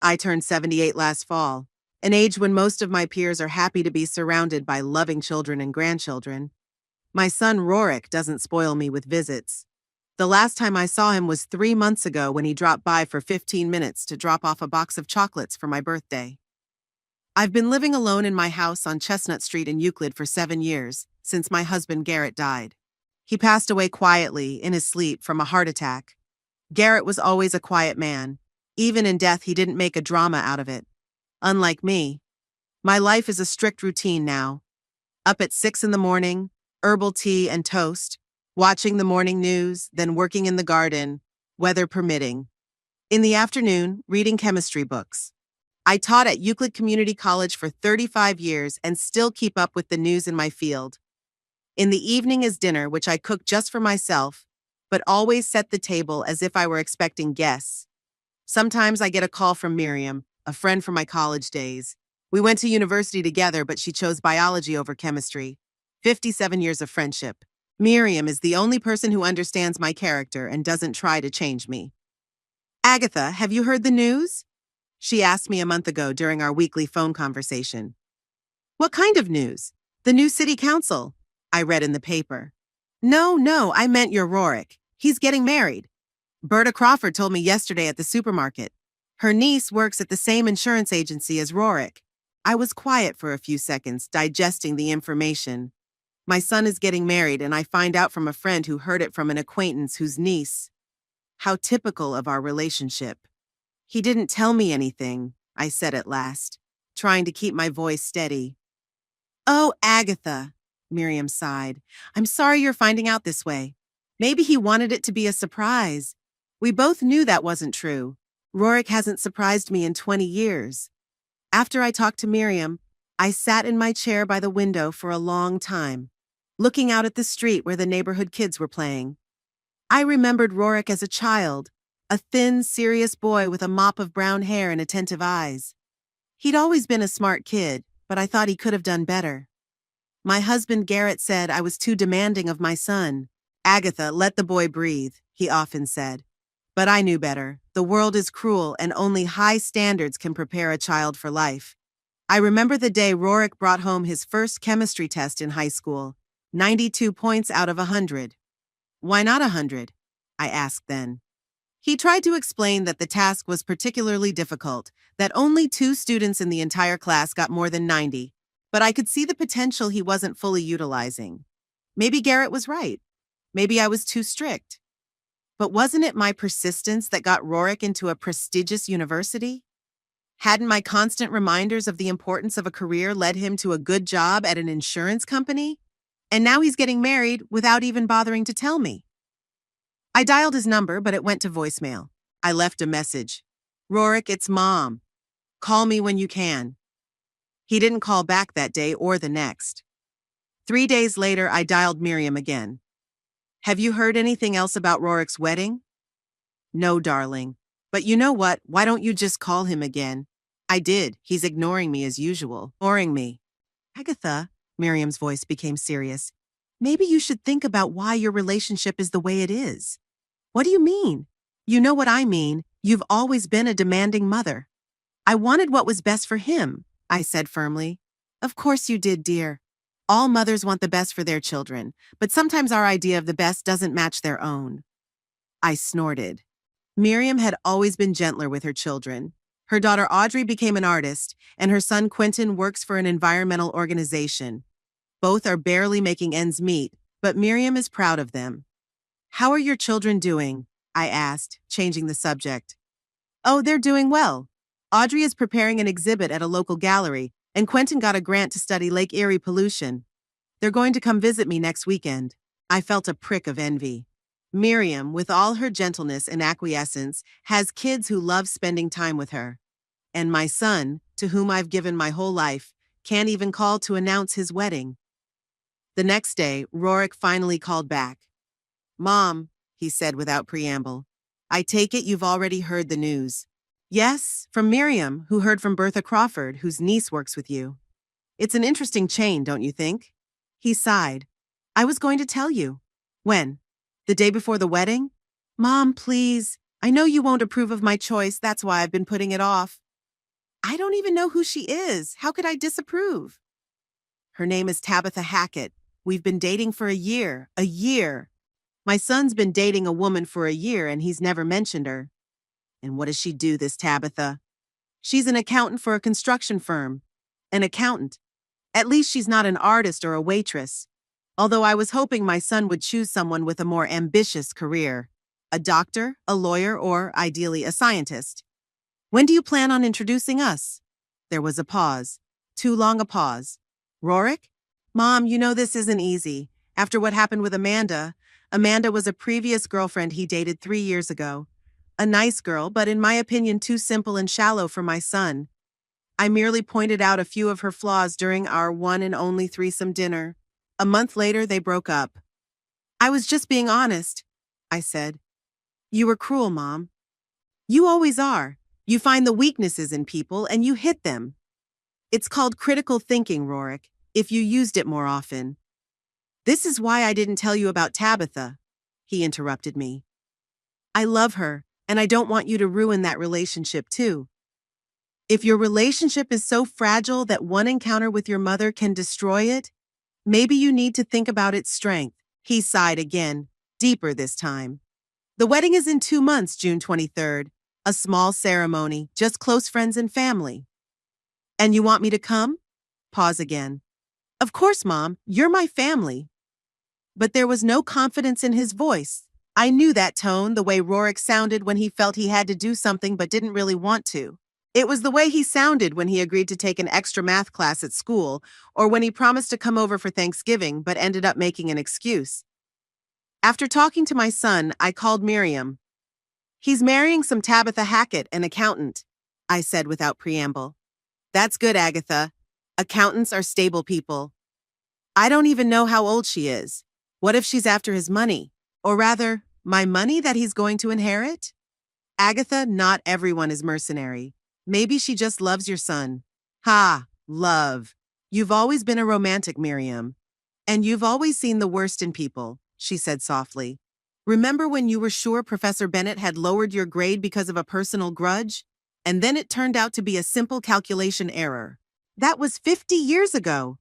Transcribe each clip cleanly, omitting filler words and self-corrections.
I turned 78 last fall, an age when most of my peers are happy to be surrounded by loving children and grandchildren. My son Rorik doesn't spoil me with visits. The last time I saw him was 3 months ago when he dropped by for 15 minutes to drop off a box of chocolates for my birthday. I've been living alone in my house on Chestnut Street in Euclid for 7 years, since my husband Garrett died. He passed away quietly, in his sleep, from a heart attack. Garrett was always a quiet man. Even in death, he didn't make a drama out of it. Unlike me, my life is a strict routine now. Up at 6 in the morning, herbal tea and toast, watching the morning news, then working in the garden, weather permitting. In the afternoon, reading chemistry books. I taught at Euclid Community College for 35 years and still keep up with the news in my field. In the evening is dinner, which I cook just for myself, but always set the table as if I were expecting guests. Sometimes I get a call from Miriam, a friend from my college days. We went to university together, but she chose biology over chemistry. 57 years of friendship. Miriam is the only person who understands my character and doesn't try to change me. Agatha, have you heard the news? She asked me a month ago during our weekly phone conversation. What kind of news? The new city council, I read in the paper. No, I meant your Rorik. He's getting married. Berta Crawford told me yesterday at the supermarket. Her niece works at the same insurance agency as Rorik. I was quiet for a few seconds, digesting the information. My son is getting married, and I find out from a friend who heard it from an acquaintance whose niece. How typical of our relationship. He didn't tell me anything, I said at last, trying to keep my voice steady. Oh, Agatha, Miriam sighed. I'm sorry you're finding out this way. Maybe he wanted it to be a surprise. We both knew that wasn't true. Rorik hasn't surprised me in 20 years. After I talked to Miriam, I sat in my chair by the window for a long time, looking out at the street where the neighborhood kids were playing. I remembered Rorik as a child, a thin, serious boy with a mop of brown hair and attentive eyes. He'd always been a smart kid, but I thought he could have done better. My husband Garrett said I was too demanding of my son. Agatha, let the boy breathe, he often said. But I knew better. The world is cruel, and only high standards can prepare a child for life. I remember the day Rorik brought home his first chemistry test in high school, 92 points out of 100. Why not 100? I asked then. He tried to explain that the task was particularly difficult, that only 2 students in the entire class got more than 90, but I could see the potential he wasn't fully utilizing. Maybe Garrett was right. Maybe I was too strict. But wasn't it my persistence that got Rorik into a prestigious university? Hadn't my constant reminders of the importance of a career led him to a good job at an insurance company? And now he's getting married without even bothering to tell me. I dialed his number, but it went to voicemail. I left a message. Rorik, it's Mom. Call me when you can. He didn't call back that day or the next. 3 days later, I dialed Miriam again. Have you heard anything else about Rorik's wedding? No, darling. But you know what? Why don't you just call him again? I did. He's ignoring me as usual. Ignoring me. Agatha, Miriam's voice became serious. Maybe you should think about why your relationship is the way it is. What do you mean? You know what I mean. You've always been a demanding mother. I wanted what was best for him, I said firmly. Of course you did, dear. All mothers want the best for their children, but sometimes our idea of the best doesn't match their own. I snorted. Miriam had always been gentler with her children. Her daughter Audrey became an artist, and her son Quentin works for an environmental organization. Both are barely making ends meet, but Miriam is proud of them. How are your children doing? I asked, changing the subject. Oh, they're doing well. Audrey is preparing an exhibit at a local gallery, and Quentin got a grant to study Lake Erie pollution. They're going to come visit me next weekend. I felt a prick of envy. Miriam, with all her gentleness and acquiescence, has kids who love spending time with her. And my son, to whom I've given my whole life, can't even call to announce his wedding. The next day, Rorik finally called back. Mom, he said without preamble, I take it you've already heard the news. Yes, from Miriam, who heard from Bertha Crawford, whose niece works with you. It's an interesting chain, don't you think? He sighed. I was going to tell you. When? The day before the wedding? Mom, please. I know you won't approve of my choice, that's why I've been putting it off. I don't even know who she is. How could I disapprove? Her name is Tabitha Hackett. We've been dating for a year. A year. My son's been dating a woman for a year and he's never mentioned her. And what does she do, this Tabitha? She's an accountant for a construction firm. An accountant. At least she's not an artist or a waitress. Although I was hoping my son would choose someone with a more ambitious career. A doctor, a lawyer, or, ideally, a scientist. When do you plan on introducing us? There was a pause. Too long a pause. Rorik? Mom, you know this isn't easy. After what happened with Amanda was a previous girlfriend he dated 3 years ago. A nice girl, but in my opinion too simple and shallow for my son. I merely pointed out a few of her flaws during our one and only threesome dinner. A month later, they broke up. I was just being honest, I said. You were cruel, Mom. You always are. You find the weaknesses in people and you hit them. It's called critical thinking, Rorik, if you used it more often. This is why I didn't tell you about Tabitha, he interrupted me. I love her, and I don't want you to ruin that relationship too. If your relationship is so fragile that one encounter with your mother can destroy it, maybe you need to think about its strength. He sighed again, deeper this time. The wedding is in 2 months, June 23rd. A small ceremony, just close friends and family. And you want me to come? Pause again. Of course, Mom, you're my family. But there was no confidence in his voice. I knew that tone, the way Rorik sounded when he felt he had to do something but didn't really want to. It was the way he sounded when he agreed to take an extra math class at school, or when he promised to come over for Thanksgiving but ended up making an excuse. After talking to my son, I called Miriam. He's marrying some Tabitha Hackett, an accountant, I said without preamble. That's good, Agatha. Accountants are stable people. I don't even know how old she is. What if she's after his money? Or rather, my money that he's going to inherit? Agatha, not everyone is mercenary. Maybe she just loves your son. Ha, love. You've always been a romantic, Miriam. And you've always seen the worst in people, she said softly. Remember when you were sure Professor Bennett had lowered your grade because of a personal grudge? And then it turned out to be a simple calculation error. That was 50 years ago.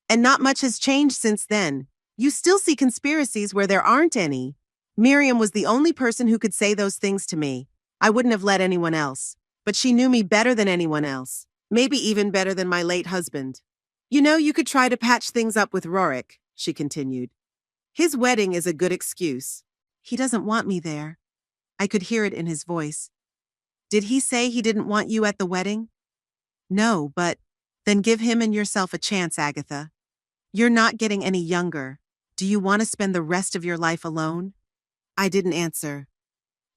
And not much has changed since then. You still see conspiracies where there aren't any. Miriam was the only person who could say those things to me. I wouldn't have let anyone else. But she knew me better than anyone else. Maybe even better than my late husband. You know, you could try to patch things up with Rorik, she continued. His wedding is a good excuse. He doesn't want me there. I could hear it in his voice. Did he say he didn't want you at the wedding? No, but then give him and yourself a chance, Agatha. You're not getting any younger. Do you want to spend the rest of your life alone? I didn't answer.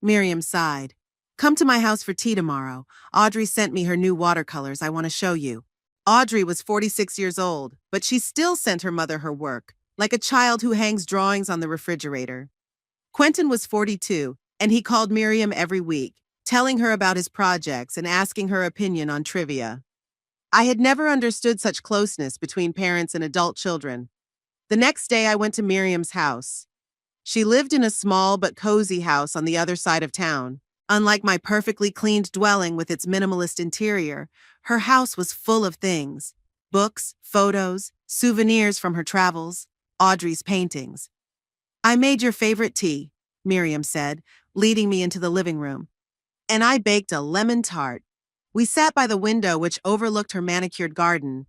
Miriam sighed. Come to my house for tea tomorrow. Audrey sent me her new watercolors. I want to show you. Audrey was 46 years old, but she still sent her mother her work, like a child who hangs drawings on the refrigerator. Quentin was 42, and he called Miriam every week, telling her about his projects and asking her opinion on trivia. I had never understood such closeness between parents and adult children. The next day I went to Miriam's house. She lived in a small but cozy house on the other side of town. Unlike my perfectly cleaned dwelling with its minimalist interior, her house was full of things. Books, photos, souvenirs from her travels, Audrey's paintings. I made your favorite tea, Miriam said, leading me into the living room. And I baked a lemon tart. We sat by the window which overlooked her manicured garden.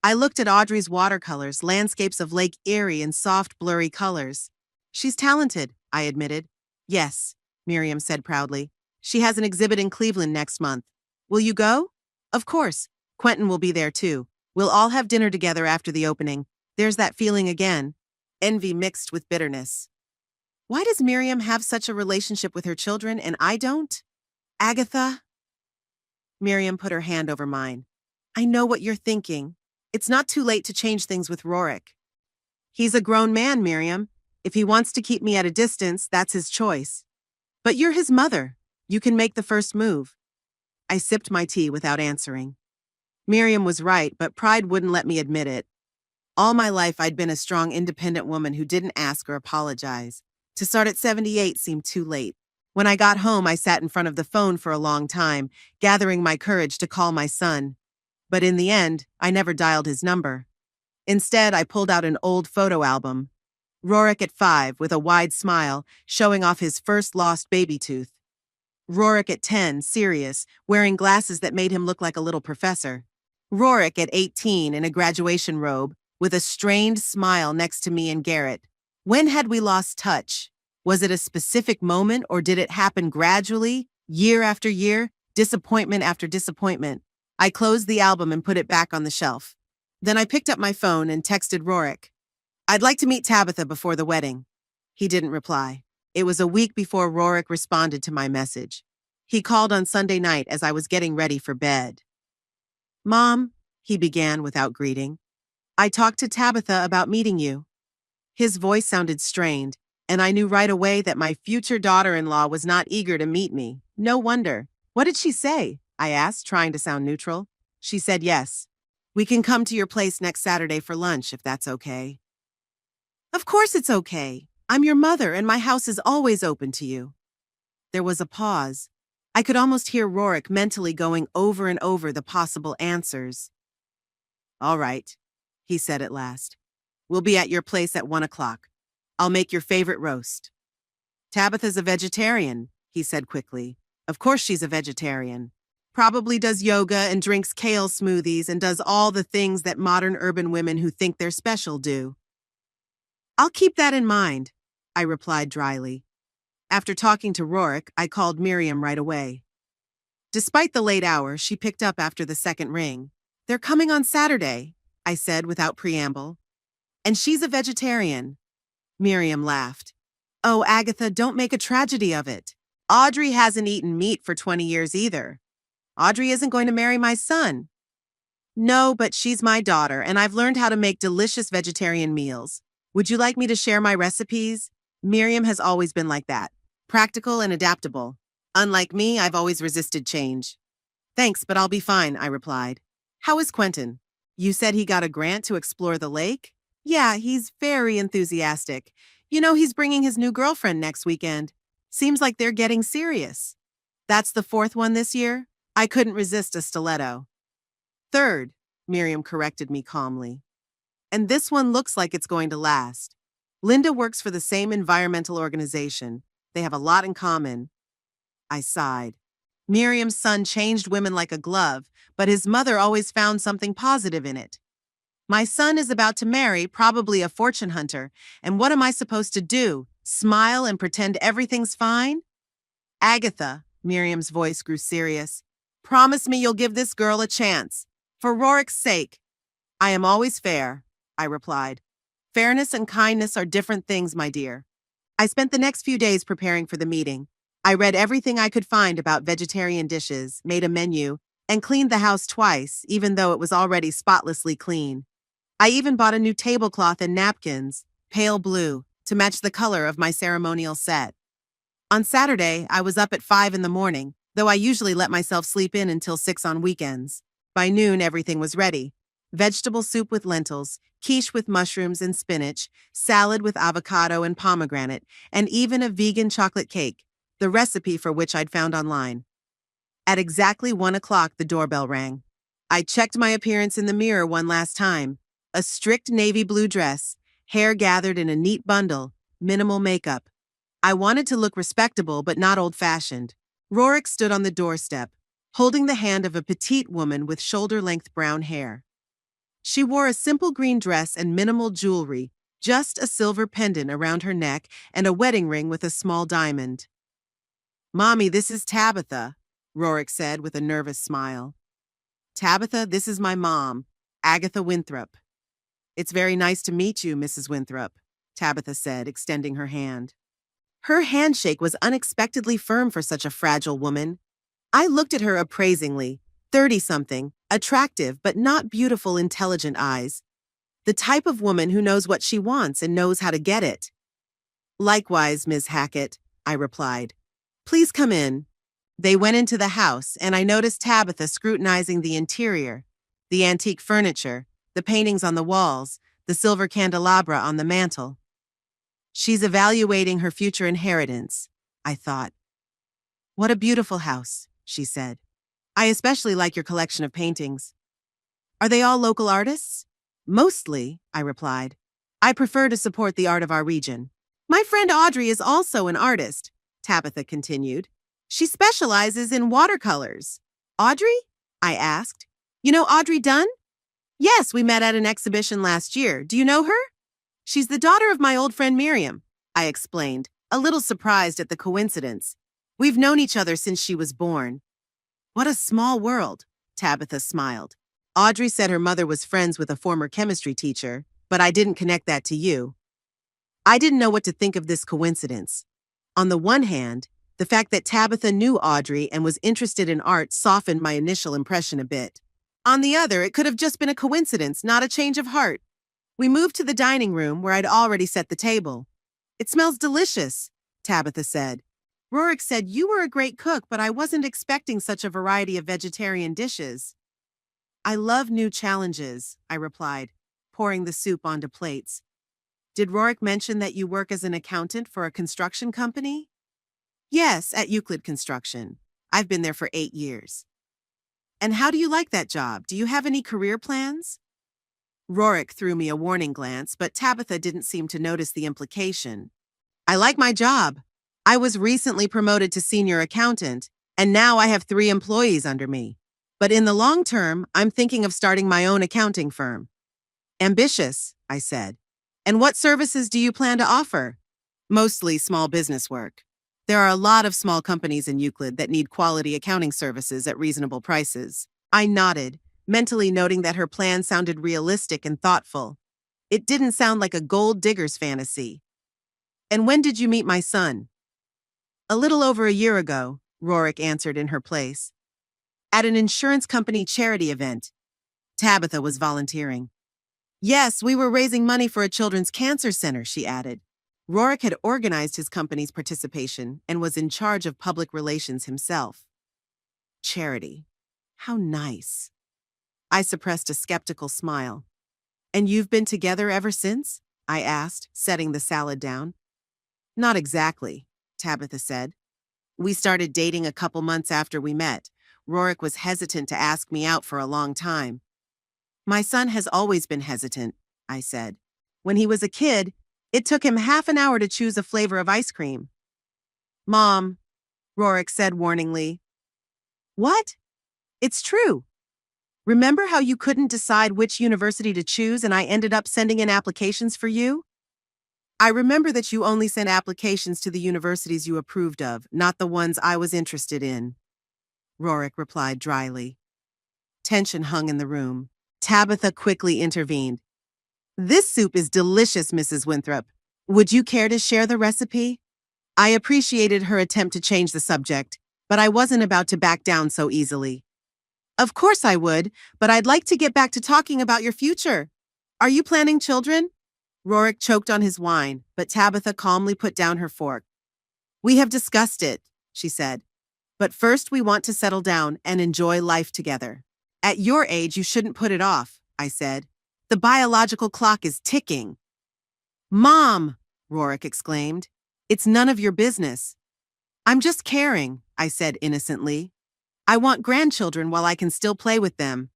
I looked at Audrey's watercolors, landscapes of Lake Erie in soft, blurry colors. She's talented, I admitted. Yes, Miriam said proudly. She has an exhibit in Cleveland next month. Will you go? Of course. Quentin will be there too. We'll all have dinner together after the opening. There's that feeling again. Envy mixed with bitterness. Why does Miriam have such a relationship with her children and I don't? Agatha? Miriam put her hand over mine. I know what you're thinking. It's not too late to change things with Rorik. He's a grown man, Miriam. If he wants to keep me at a distance, that's his choice. But you're his mother. You can make the first move. I sipped my tea without answering. Miriam was right, but pride wouldn't let me admit it. All my life, I'd been a strong, independent woman who didn't ask or apologize. To start at 78 seemed too late. When I got home, I sat in front of the phone for a long time, gathering my courage to call my son. But in the end, I never dialed his number. Instead, I pulled out an old photo album. Rorik at 5, with a wide smile, showing off his first lost baby tooth. Rorik at 10, serious, wearing glasses that made him look like a little professor. Rorik at 18, in a graduation robe, with a strained smile next to me and Garrett. When had we lost touch? Was it a specific moment, or did it happen gradually, year after year, disappointment after disappointment? I closed the album and put it back on the shelf. Then I picked up my phone and texted Rorik. "I'd like to meet Tabitha before the wedding." He didn't reply. It was a week before Rorik responded to my message. He called on Sunday night as I was getting ready for bed. "Mom," he began without greeting, "I talked to Tabitha about meeting you." His voice sounded strained, and I knew right away that my future daughter-in-law was not eager to meet me. No wonder. "What did she say?" I asked, trying to sound neutral. "She said yes. We can come to your place next Saturday for lunch, if that's okay." "Of course it's okay. I'm your mother, and my house is always open to you." There was a pause. I could almost hear Rorik mentally going over and over the possible answers. "All right," he said at last. "We'll be at your place at 1 o'clock. I'll make your favorite roast." "Tabitha's a vegetarian," he said quickly. "Of course she's a vegetarian. Probably does yoga and drinks kale smoothies and does all the things that modern urban women who think they're special do." "I'll keep that in mind," I replied dryly. After talking to Rorik, I called Miriam right away. Despite the late hour, she picked up after the second ring. "They're coming on Saturday," I said without preamble. "And she's a vegetarian." Miriam laughed. "Oh, Agatha, don't make a tragedy of it. Audrey hasn't eaten meat for 20 years either. Audrey isn't going to marry my son." "No, but she's my daughter, and I've learned how to make delicious vegetarian meals. Would you like me to share my recipes?" Miriam has always been like that, practical and adaptable. Unlike me, I've always resisted change. "Thanks, but I'll be fine," I replied. "How is Quentin? You said he got a grant to explore the lake?" "Yeah, he's very enthusiastic. He's bringing his new girlfriend next weekend. Seems like they're getting serious." "That's the fourth one this year?" I couldn't resist a stiletto. "Third," Miriam corrected me calmly. "And this one looks like it's going to last. Linda works for the same environmental organization. They have a lot in common." I sighed. Miriam's son changed women like a glove, but his mother always found something positive in it. My son is about to marry, probably a fortune hunter, and what am I supposed to do? Smile and pretend everything's fine? "Agatha," Miriam's voice grew serious, "promise me you'll give this girl a chance. For Rorik's sake." "I am always fair," I replied. "Fairness and kindness are different things, my dear." I spent the next few days preparing for the meeting. I read everything I could find about vegetarian dishes, made a menu, and cleaned the house twice, even though it was already spotlessly clean. I even bought a new tablecloth and napkins, pale blue, to match the color of my ceremonial set. On Saturday, I was up at 5 in the morning, though I usually let myself sleep in until 6 on weekends. By noon, everything was ready. Vegetable soup with lentils, quiche with mushrooms and spinach, salad with avocado and pomegranate, and even a vegan chocolate cake, the recipe for which I'd found online. At exactly 1 o'clock, the doorbell rang. I checked my appearance in the mirror one last time. A strict navy blue dress, hair gathered in a neat bundle, minimal makeup. I wanted to look respectable but not old-fashioned. Rorik stood on the doorstep, holding the hand of a petite woman with shoulder-length brown hair. She wore a simple green dress and minimal jewelry, just a silver pendant around her neck and a wedding ring with a small diamond. "Mommy, this is Tabitha," Rorik said with a nervous smile. "Tabitha, this is my mom, Agatha Winthrop." "It's very nice to meet you, Mrs. Winthrop," Tabitha said, extending her hand. Her handshake was unexpectedly firm for such a fragile woman. I looked at her appraisingly, 30-something, attractive but not beautiful, intelligent eyes. The type of woman who knows what she wants and knows how to get it. "Likewise, Ms. Hackett," I replied. "Please come in." They went into the house, and I noticed Tabitha scrutinizing the interior, the antique furniture, the paintings on the walls, the silver candelabra on the mantel. She's evaluating her future inheritance, I thought. What a beautiful house, she said. I especially like your collection of paintings. Are they all local artists? Mostly, I replied. I prefer to support the art of our region. My friend Audrey is also an artist, Tabitha continued. She specializes in watercolors. Audrey? I asked. You know Audrey Dunn? Yes, we met at an exhibition last year. Do you know her? She's the daughter of my old friend Miriam, I explained, a little surprised at the coincidence. We've known each other since she was born. What a small world, Tabitha smiled. Audrey said her mother was friends with a former chemistry teacher, but I didn't connect that to you. I didn't know what to think of this coincidence. On the one hand, the fact that Tabitha knew Audrey and was interested in art softened my initial impression a bit. On the other, it could have just been a coincidence, not a change of heart. We moved to the dining room where I'd already set the table. It smells delicious, Tabitha said. Rorik said you were a great cook, but I wasn't expecting such a variety of vegetarian dishes. I love new challenges, I replied, pouring the soup onto plates. Did Rorik mention that you work as an accountant for a construction company? Yes, at Euclid Construction. I've been there for 8 years. And how do you like that job? Do you have any career plans? Rorik threw me a warning glance, but Tabitha didn't seem to notice the implication. I like my job. I was recently promoted to senior accountant, and now I have 3 employees under me. But in the long term, I'm thinking of starting my own accounting firm. Ambitious, I said. And what services do you plan to offer? Mostly small business work. There are a lot of small companies in Euclid that need quality accounting services at reasonable prices. I nodded, mentally noting that her plan sounded realistic and thoughtful. It didn't sound like a gold digger's fantasy. And when did you meet my son? A little over a year ago, Rorik answered in her place. At an insurance company charity event. Tabitha was volunteering. Yes, we were raising money for a children's cancer center, she added. Rorik had organized his company's participation and was in charge of public relations himself. Charity. How nice. I suppressed a skeptical smile. And you've been together ever since? I asked, setting the salad down. Not exactly, Tabitha said. We started dating a couple months after we met. Rorik was hesitant to ask me out for a long time. My son has always been hesitant, I said. When he was a kid, it took him half an hour to choose a flavor of ice cream. Mom, Rorik said warningly. What? It's true. Remember how you couldn't decide which university to choose and I ended up sending in applications for you? I remember that you only sent applications to the universities you approved of, not the ones I was interested in, Rorik replied dryly. Tension hung in the room. Tabitha quickly intervened. This soup is delicious, Mrs. Winthrop. Would you care to share the recipe? I appreciated her attempt to change the subject, but I wasn't about to back down so easily. Of course I would, but I'd like to get back to talking about your future. Are you planning children? Rorik choked on his wine, but Tabitha calmly put down her fork. We have discussed it, she said. But first we want to settle down and enjoy life together. At your age, you shouldn't put it off, I said. The biological clock is ticking. Mom, Rorik exclaimed. It's none of your business. I'm just caring, I said innocently. I want grandchildren while I can still play with them.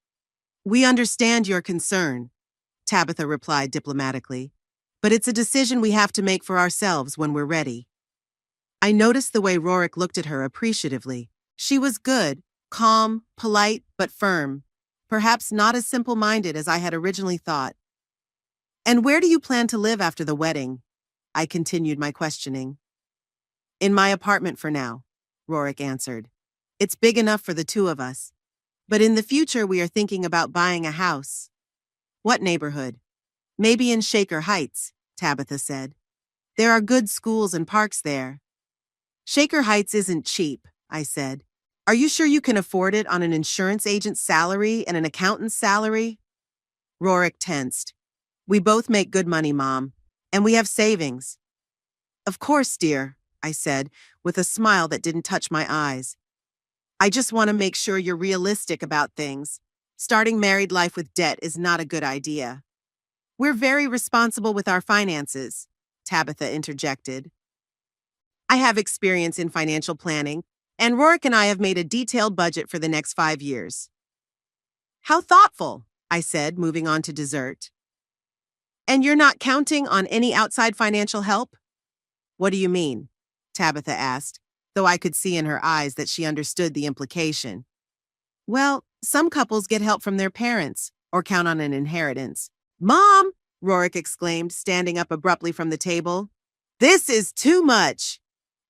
We understand your concern, Tabitha replied diplomatically. But it's a decision we have to make for ourselves when we're ready. I noticed the way Rorik looked at her appreciatively. She was good, calm, polite, but firm. Perhaps not as simple-minded as I had originally thought. And where do you plan to live after the wedding? I continued my questioning. In my apartment for now, Rorik answered. It's big enough for the 2 of us. But in the future, we are thinking about buying a house. What neighborhood? Maybe in Shaker Heights, Tabitha said. There are good schools and parks there. Shaker Heights isn't cheap, I said. Are you sure you can afford it on an insurance agent's salary and an accountant's salary? Rorik tensed. We both make good money, Mom, and we have savings. Of course, dear, I said, with a smile that didn't touch my eyes. I just want to make sure you're realistic about things. Starting married life with debt is not a good idea. We're very responsible with our finances, Tabitha interjected. I have experience in financial planning. And Rourke and I have made a detailed budget for the next 5 years. How thoughtful, I said, moving on to dessert. And you're not counting on any outside financial help? What do you mean? Tabitha asked, though I could see in her eyes that she understood the implication. Well, some couples get help from their parents or count on an inheritance. Mom! Rourke exclaimed, standing up abruptly from the table. This is too much.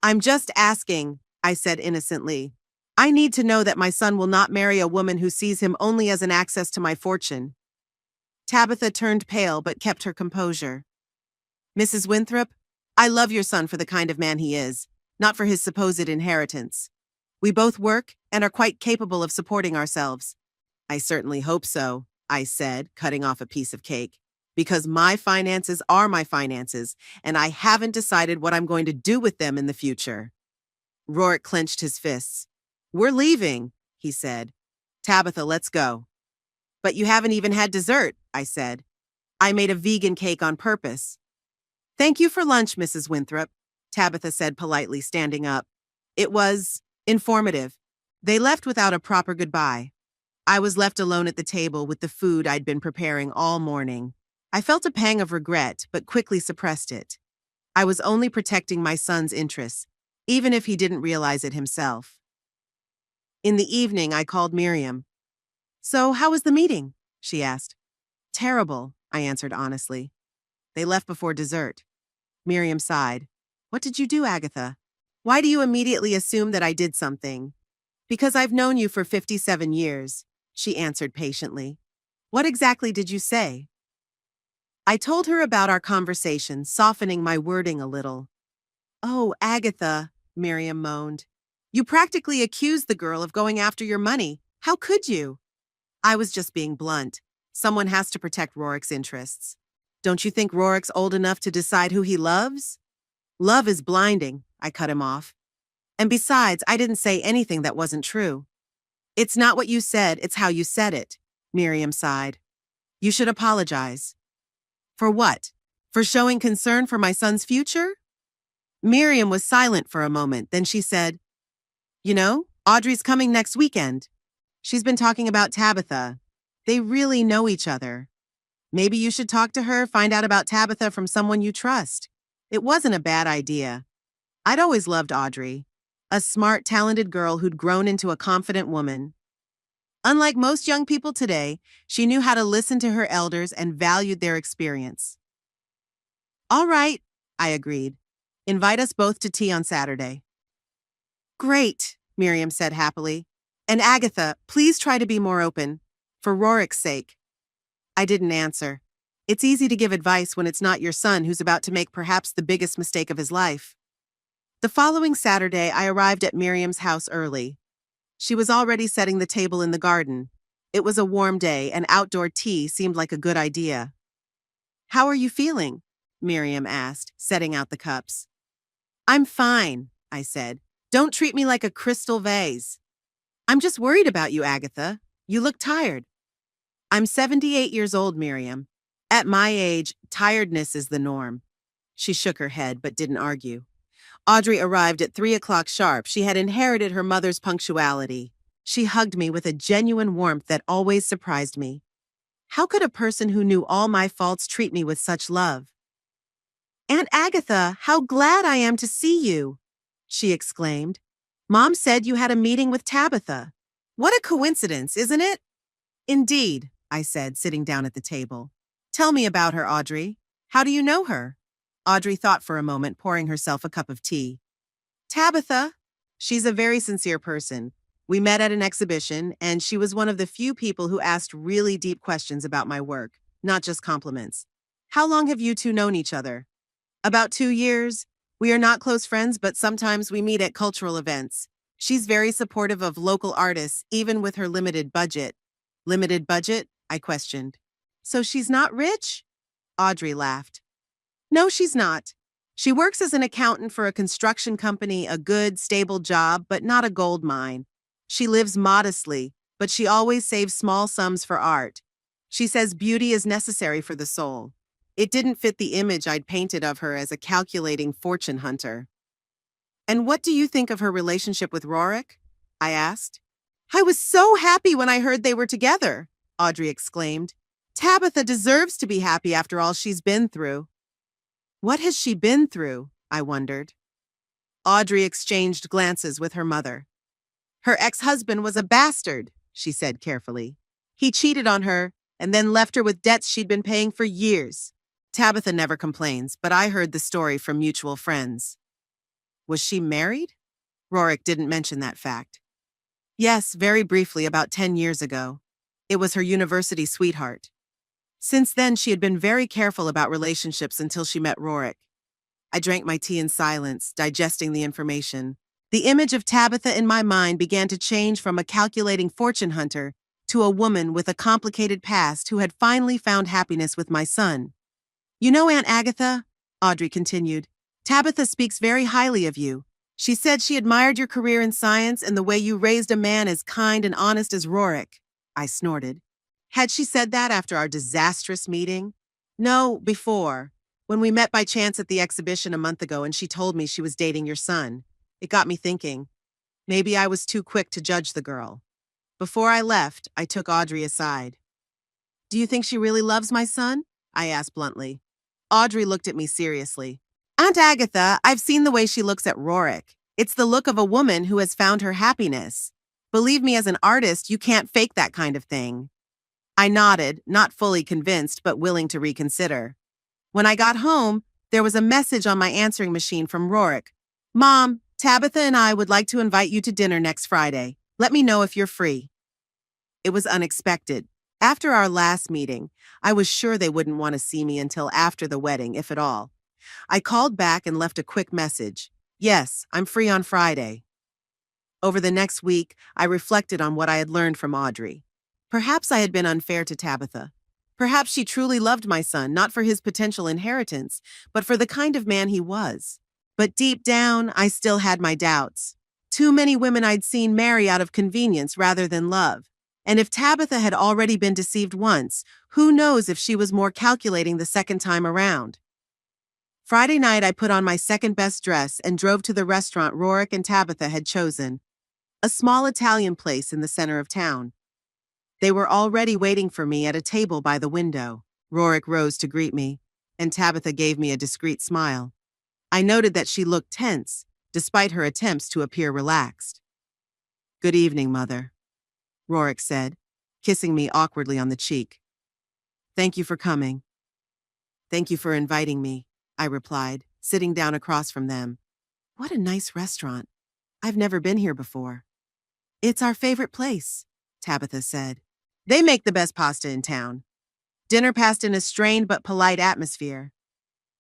I'm just asking, I said innocently. I need to know that my son will not marry a woman who sees him only as an access to my fortune. Tabitha turned pale but kept her composure. Mrs. Winthrop, I love your son for the kind of man he is, not for his supposed inheritance. We both work and are quite capable of supporting ourselves. I certainly hope so, I said, cutting off a piece of cake, because my finances are my finances, and I haven't decided what I'm going to do with them in the future. Rourke clenched his fists. We're leaving, he said. Tabitha, let's go. But you haven't even had dessert, I said. I made a vegan cake on purpose. Thank you for lunch, Mrs. Winthrop, Tabitha said politely, standing up. It was informative. They left without a proper goodbye. I was left alone at the table with the food I'd been preparing all morning. I felt a pang of regret, but quickly suppressed it. I was only protecting my son's interests, even if he didn't realize it himself. In the evening, I called Miriam. So, how was the meeting? She asked. Terrible, I answered honestly. They left before dessert. Miriam sighed. What did you do, Agatha? Why do you immediately assume that I did something? Because I've known you for 57 years, she answered patiently. What exactly did you say? I told her about our conversation, softening my wording a little. Oh, Agatha, Miriam moaned. You practically accused the girl of going after your money. How could you? I was just being blunt. Someone has to protect Rourke's interests. Don't you think Rourke's old enough to decide who he loves? Love is blinding, I cut him off. And besides, I didn't say anything that wasn't true. It's not what you said, it's how you said it, Miriam sighed. You should apologize. For what? For showing concern for my son's future? Miriam was silent for a moment, then she said, You know, Audrey's coming next weekend. She's been talking about Tabitha. They really know each other. Maybe you should talk to her, find out about Tabitha from someone you trust. It wasn't a bad idea. I'd always loved Audrey. A smart, talented girl who'd grown into a confident woman. Unlike most young people today, she knew how to listen to her elders and valued their experience. All right, I agreed. Invite us both to tea on Saturday. Great, Miriam said happily. And Agatha, please try to be more open, for Rourke's sake. I didn't answer. It's easy to give advice when it's not your son who's about to make perhaps the biggest mistake of his life. The following Saturday, I arrived at Miriam's house early. She was already setting the table in the garden. It was a warm day, and outdoor tea seemed like a good idea. How are you feeling? Miriam asked, setting out the cups. I'm fine, I said. Don't treat me like a crystal vase. I'm just worried about you, Agatha. You look tired. I'm 78 years old, Miriam. At my age, tiredness is the norm. She shook her head but didn't argue. Audrey arrived at 3 o'clock sharp. She had inherited her mother's punctuality. She hugged me with a genuine warmth that always surprised me. How could a person who knew all my faults treat me with such love? Aunt Agatha, how glad I am to see you, she exclaimed. Mom said you had a meeting with Tabitha. What a coincidence, isn't it? Indeed, I said, sitting down at the table. Tell me about her, Audrey. How do you know her? Audrey thought for a moment, pouring herself a cup of tea. Tabitha. She's a very sincere person. We met at an exhibition, and she was one of the few people who asked really deep questions about my work, not just compliments. How long have you two known each other? About 2 years. We are not close friends, but sometimes we meet at cultural events. She's very supportive of local artists, even with her limited budget. Limited budget? I questioned. So she's not rich? Audrey laughed. No, she's not. She works as an accountant for a construction company, a good, stable job, but not a gold mine. She lives modestly, but she always saves small sums for art. She says beauty is necessary for the soul. It didn't fit the image I'd painted of her as a calculating fortune hunter. And what do you think of her relationship with Rorik? I asked. I was so happy when I heard they were together, Audrey exclaimed. Tabitha deserves to be happy after all she's been through. What has she been through? I wondered. Audrey exchanged glances with her mother. Her ex-husband was a bastard, she said carefully. He cheated on her and then left her with debts she'd been paying for years. Tabitha never complains, but I heard the story from mutual friends. Was she married? Rorik didn't mention that fact. Yes, very briefly about 10 years ago. It was her university sweetheart. Since then, she had been very careful about relationships until she met Rorik. I drank my tea in silence, digesting the information. The image of Tabitha in my mind began to change from a calculating fortune hunter to a woman with a complicated past who had finally found happiness with my son. You know, Aunt Agatha, Audrey continued, Tabitha speaks very highly of you. She said she admired your career in science and the way you raised a man as kind and honest as Rorik. I snorted. Had she said that after our disastrous meeting? No, before. When we met by chance at the exhibition a month ago and she told me she was dating your son. It got me thinking. Maybe I was too quick to judge the girl. Before I left, I took Audrey aside. Do you think she really loves my son? I asked bluntly. Audrey looked at me seriously. Aunt Agatha, I've seen the way she looks at Rorik. It's the look of a woman who has found her happiness. Believe me, as an artist, you can't fake that kind of thing. I nodded, not fully convinced, but willing to reconsider. When I got home, there was a message on my answering machine from Rorik. Mom, Tabitha and I would like to invite you to dinner next Friday. Let me know if you're free. It was unexpected. After our last meeting, I was sure they wouldn't want to see me until after the wedding, if at all. I called back and left a quick message. Yes, I'm free on Friday. Over the next week, I reflected on what I had learned from Audrey. Perhaps I had been unfair to Tabitha. Perhaps she truly loved my son, not for his potential inheritance, but for the kind of man he was. But deep down, I still had my doubts. Too many women I'd seen marry out of convenience rather than love. And if Tabitha had already been deceived once, who knows if she was more calculating the second time around. Friday night, I put on my second-best dress and drove to the restaurant Rorik and Tabitha had chosen, a small Italian place in the center of town. They were already waiting for me at a table by the window. Rorik rose to greet me, and Tabitha gave me a discreet smile. I noted that she looked tense, despite her attempts to appear relaxed. Good evening, Mother, Rorik said, kissing me awkwardly on the cheek. Thank you for coming. Thank you for inviting me, I replied, sitting down across from them. What a nice restaurant. I've never been here before. It's our favorite place, Tabitha said. They make the best pasta in town. Dinner passed in a strained but polite atmosphere.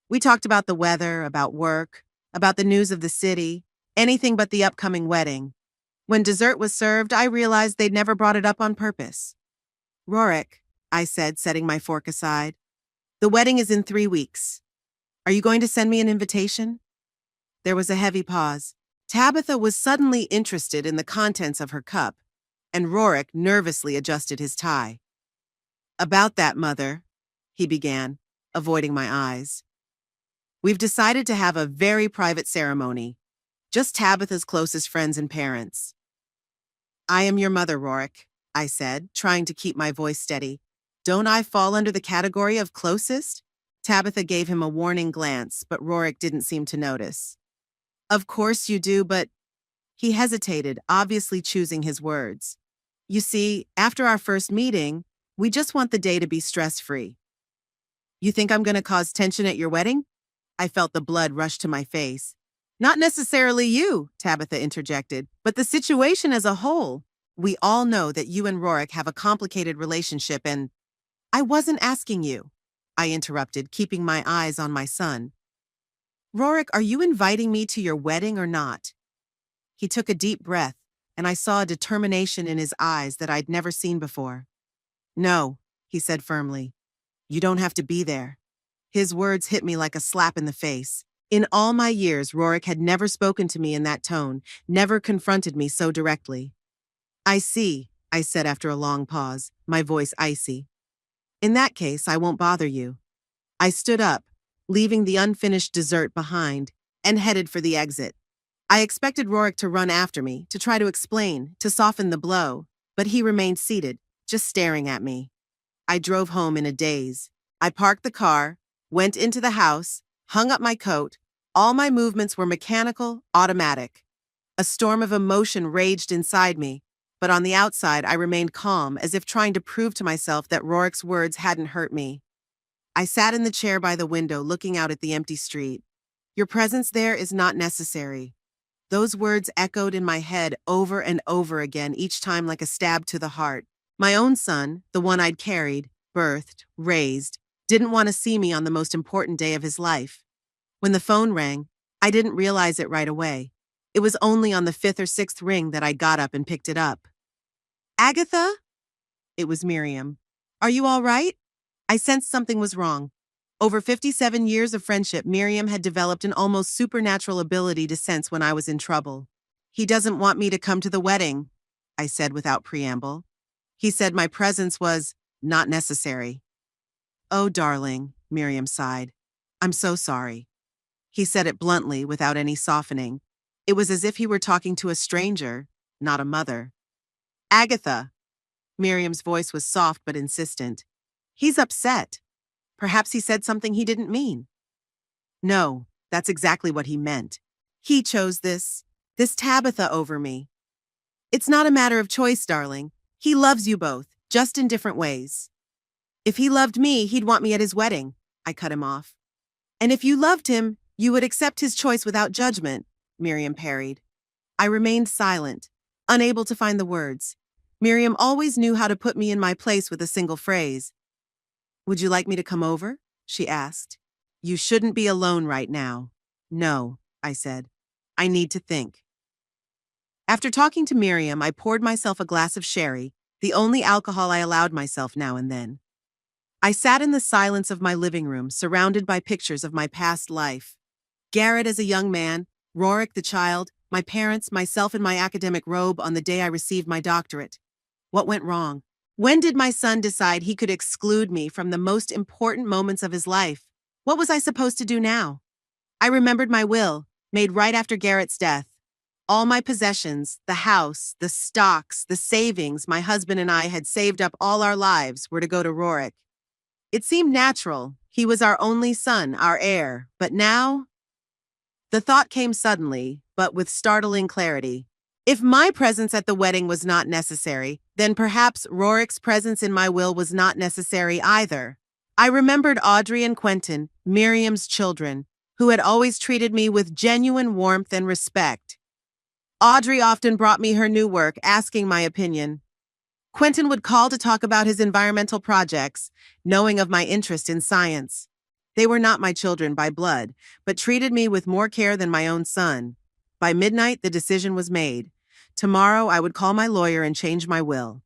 We talked about the weather, about work, about the news of the city, anything but the upcoming wedding. When dessert was served, I realized they'd never brought it up on purpose. Rorik, I said, setting my fork aside, the wedding is in 3 weeks. Are you going to send me an invitation? There was a heavy pause. Tabitha was suddenly interested in the contents of her cup, and Rorik nervously adjusted his tie. About that, Mother, he began, avoiding my eyes. We've decided to have a very private ceremony, just Tabitha's closest friends and parents. I am your mother, Rorik, I said, trying to keep my voice steady. Don't I fall under the category of closest? Tabitha gave him a warning glance, but Rorik didn't seem to notice. Of course you do, but... He hesitated, obviously choosing his words. You see, after our first meeting, we just want the day to be stress-free. You think I'm going to cause tension at your wedding? I felt the blood rush to my face. Not necessarily you, Tabitha interjected, but the situation as a whole. We all know that you and Rorik have a complicated relationship and... I wasn't asking you, I interrupted, keeping my eyes on my son. Rorik, are you inviting me to your wedding or not? He took a deep breath, and I saw a determination in his eyes that I'd never seen before. No, he said firmly. You don't have to be there. His words hit me like a slap in the face. In all my years, Rorik had never spoken to me in that tone, never confronted me so directly. I see, I said after a long pause, my voice icy. In that case, I won't bother you. I stood up, leaving the unfinished dessert behind, and headed for the exit. I expected Rorik to run after me, to try to explain, to soften the blow, but he remained seated, just staring at me. I drove home in a daze. I parked the car, went into the house, hung up my coat. All my movements were mechanical, automatic. A storm of emotion raged inside me, but on the outside I remained calm, as if trying to prove to myself that Rorik's words hadn't hurt me. I sat in the chair by the window looking out at the empty street. Your presence there is not necessary. Those words echoed in my head over and over again, each time like a stab to the heart. My own son, the one I'd carried, birthed, raised, didn't want to see me on the most important day of his life. When the phone rang, I didn't realize it right away. It was only on the fifth or sixth ring that I got up and picked it up. Agatha? It was Miriam. Are you all right? I sensed something was wrong. Over 57 years of friendship, Miriam had developed an almost supernatural ability to sense when I was in trouble. He doesn't want me to come to the wedding, I said without preamble. He said my presence was not necessary. Oh, darling, Miriam sighed. I'm so sorry. He said it bluntly, without any softening. It was as if he were talking to a stranger, not a mother. Agatha. Miriam's voice was soft but insistent. He's upset. Perhaps he said something he didn't mean. No, that's exactly what he meant. He chose this Tabitha over me. It's not a matter of choice, darling. He loves you both, just in different ways. If he loved me, he'd want me at his wedding, I cut him off. And if you loved him, you would accept his choice without judgment, Miriam parried. I remained silent, unable to find the words. Miriam always knew how to put me in my place with a single phrase. Would you like me to come over? She asked. You shouldn't be alone right now. No, I said. I need to think. After talking to Miriam, I poured myself a glass of sherry, the only alcohol I allowed myself now and then. I sat in the silence of my living room, surrounded by pictures of my past life. Garrett as a young man, Rorik the child, my parents, myself in my academic robe on the day I received my doctorate. What went wrong? When did my son decide he could exclude me from the most important moments of his life? What was I supposed to do now? I remembered my will, made right after Garrett's death. All my possessions, the house, the stocks, the savings my husband and I had saved up all our lives were to go to Rorik. It seemed natural. He was our only son, our heir. But now? The thought came suddenly, but with startling clarity. If my presence at the wedding was not necessary, then perhaps Rorik's presence in my will was not necessary either. I remembered Audrey and Quentin, Miriam's children, who had always treated me with genuine warmth and respect. Audrey often brought me her new work, asking my opinion. Quentin would call to talk about his environmental projects, knowing of my interest in science. They were not my children by blood, but treated me with more care than my own son. By midnight, the decision was made. Tomorrow, I would call my lawyer and change my will.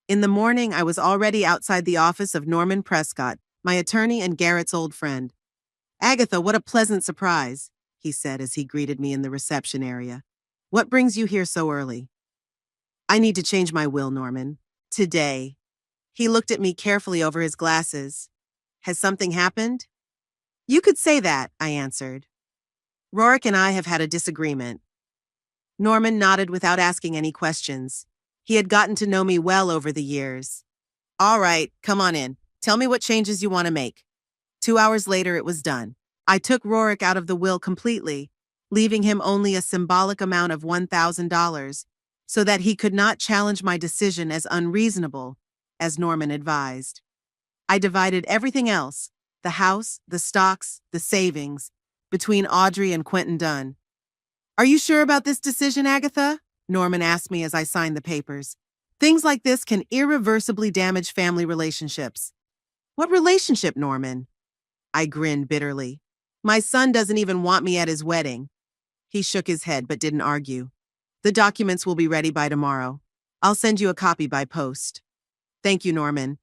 In the morning, I was already outside the office of Norman Prescott, my attorney and Garrett's old friend. Agatha, what a pleasant surprise, he said as he greeted me in the reception area. What brings you here so early? I need to change my will, Norman. Today. He looked at me carefully over his glasses. Has something happened? You could say that, I answered. Rorik and I have had a disagreement. Norman nodded without asking any questions. He had gotten to know me well over the years. All right, come on in. Tell me what changes you want to make. 2 hours later, it was done. I took Rorik out of the will completely, leaving him only a symbolic amount of $1,000, so that he could not challenge my decision as unreasonable, as Norman advised. I divided everything else, the house, the stocks, the savings, between Audrey and Quentin Dunn. Are you sure about this decision, Agatha? Norman asked me as I signed the papers. Things like this can irreversibly damage family relationships. What relationship, Norman? I grinned bitterly. My son doesn't even want me at his wedding. He shook his head but didn't argue. The documents will be ready by tomorrow. I'll send you a copy by post. Thank you, Norman.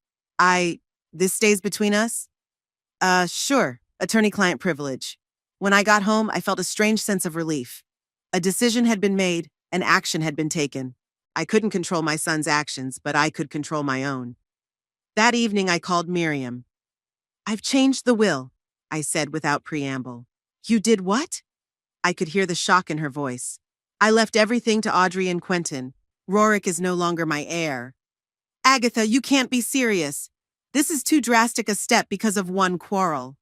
This stays between us? Sure. Attorney-client privilege. When I got home, I felt a strange sense of relief. A decision had been made, and action had been taken. I couldn't control my son's actions, but I could control my own. That evening, I called Miriam. I've changed the will, I said without preamble. You did what? I could hear the shock in her voice. I left everything to Audrey and Quentin. Rorik is no longer my heir. Agatha, you can't be serious. This is too drastic a step because of one quarrel.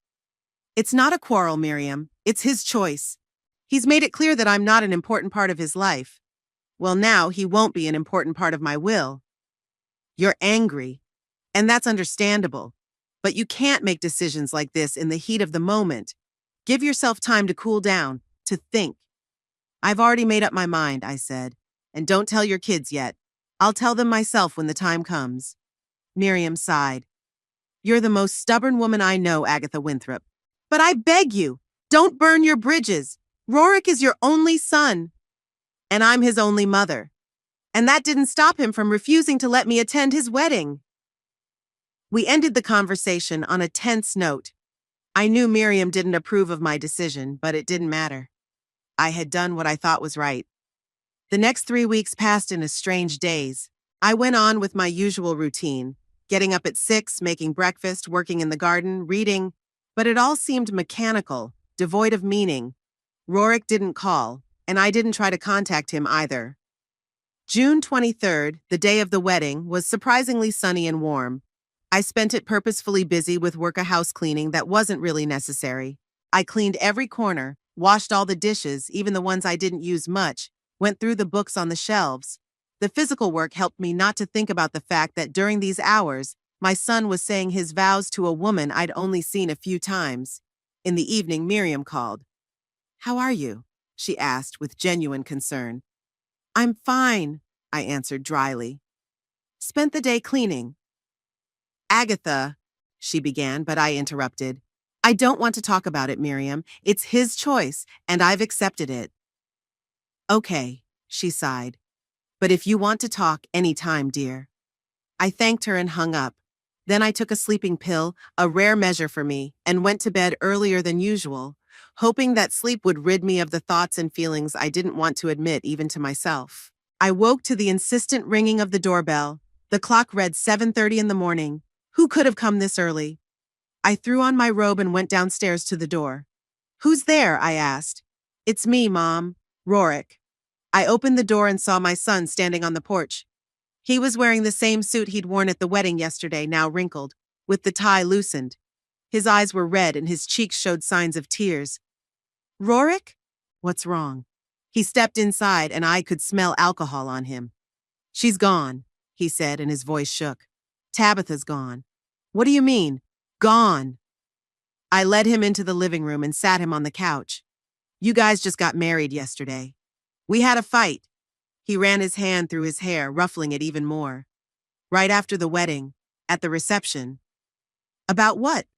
It's not a quarrel, Miriam. It's his choice. He's made it clear that I'm not an important part of his life. Well, now he won't be an important part of my will. You're angry, and that's understandable. But you can't make decisions like this in the heat of the moment. Give yourself time to cool down, to think. I've already made up my mind, I said. And don't tell your kids yet. I'll tell them myself when the time comes. Miriam sighed. You're the most stubborn woman I know, Agatha Winthrop. But I beg you, don't burn your bridges. Rorik is your only son. And I'm his only mother. And that didn't stop him from refusing to let me attend his wedding. We ended the conversation on a tense note. I knew Miriam didn't approve of my decision, but it didn't matter. I had done what I thought was right. The next 3 weeks passed in a strange daze. I went on with my usual routine, getting up at 6, making breakfast, working in the garden, reading, but it all seemed mechanical, devoid of meaning. Rorik didn't call, and I didn't try to contact him either. June 23rd, the day of the wedding, was surprisingly sunny and warm. I spent it purposefully busy with house cleaning that wasn't really necessary. I cleaned every corner, washed all the dishes, even the ones I didn't use much, went through the books on the shelves. The physical work helped me not to think about the fact that during these hours, my son was saying his vows to a woman I'd only seen a few times. In the evening, Miriam called. "How are you?" she asked with genuine concern. "I'm fine," I answered dryly. "Spent the day cleaning." "Agatha," she began, but I interrupted. "I don't want to talk about it, Miriam. It's his choice, and I've accepted it." "Okay," she sighed. "But if you want to talk, any time, dear." I thanked her and hung up. Then I took a sleeping pill, a rare measure for me, and went to bed earlier than usual, hoping that sleep would rid me of the thoughts and feelings I didn't want to admit even to myself. I woke to the insistent ringing of the doorbell. The clock read 7:30 in the morning. Who could have come this early? I threw on my robe and went downstairs to the door. "Who's there?" I asked. "It's me, Mom. Rorik." I opened the door and saw my son standing on the porch. He was wearing the same suit he'd worn at the wedding yesterday, now wrinkled, with the tie loosened. His eyes were red and his cheeks showed signs of tears. "Rorik? What's wrong?" He stepped inside and I could smell alcohol on him. "She's gone," he said, and his voice shook. "Tabitha's gone." "What do you mean, gone?" I led him into the living room and sat him on the couch. "You guys just got married yesterday. We had a fight." He ran his hand through his hair, ruffling it even more. "Right after the wedding, at the reception." "About what?"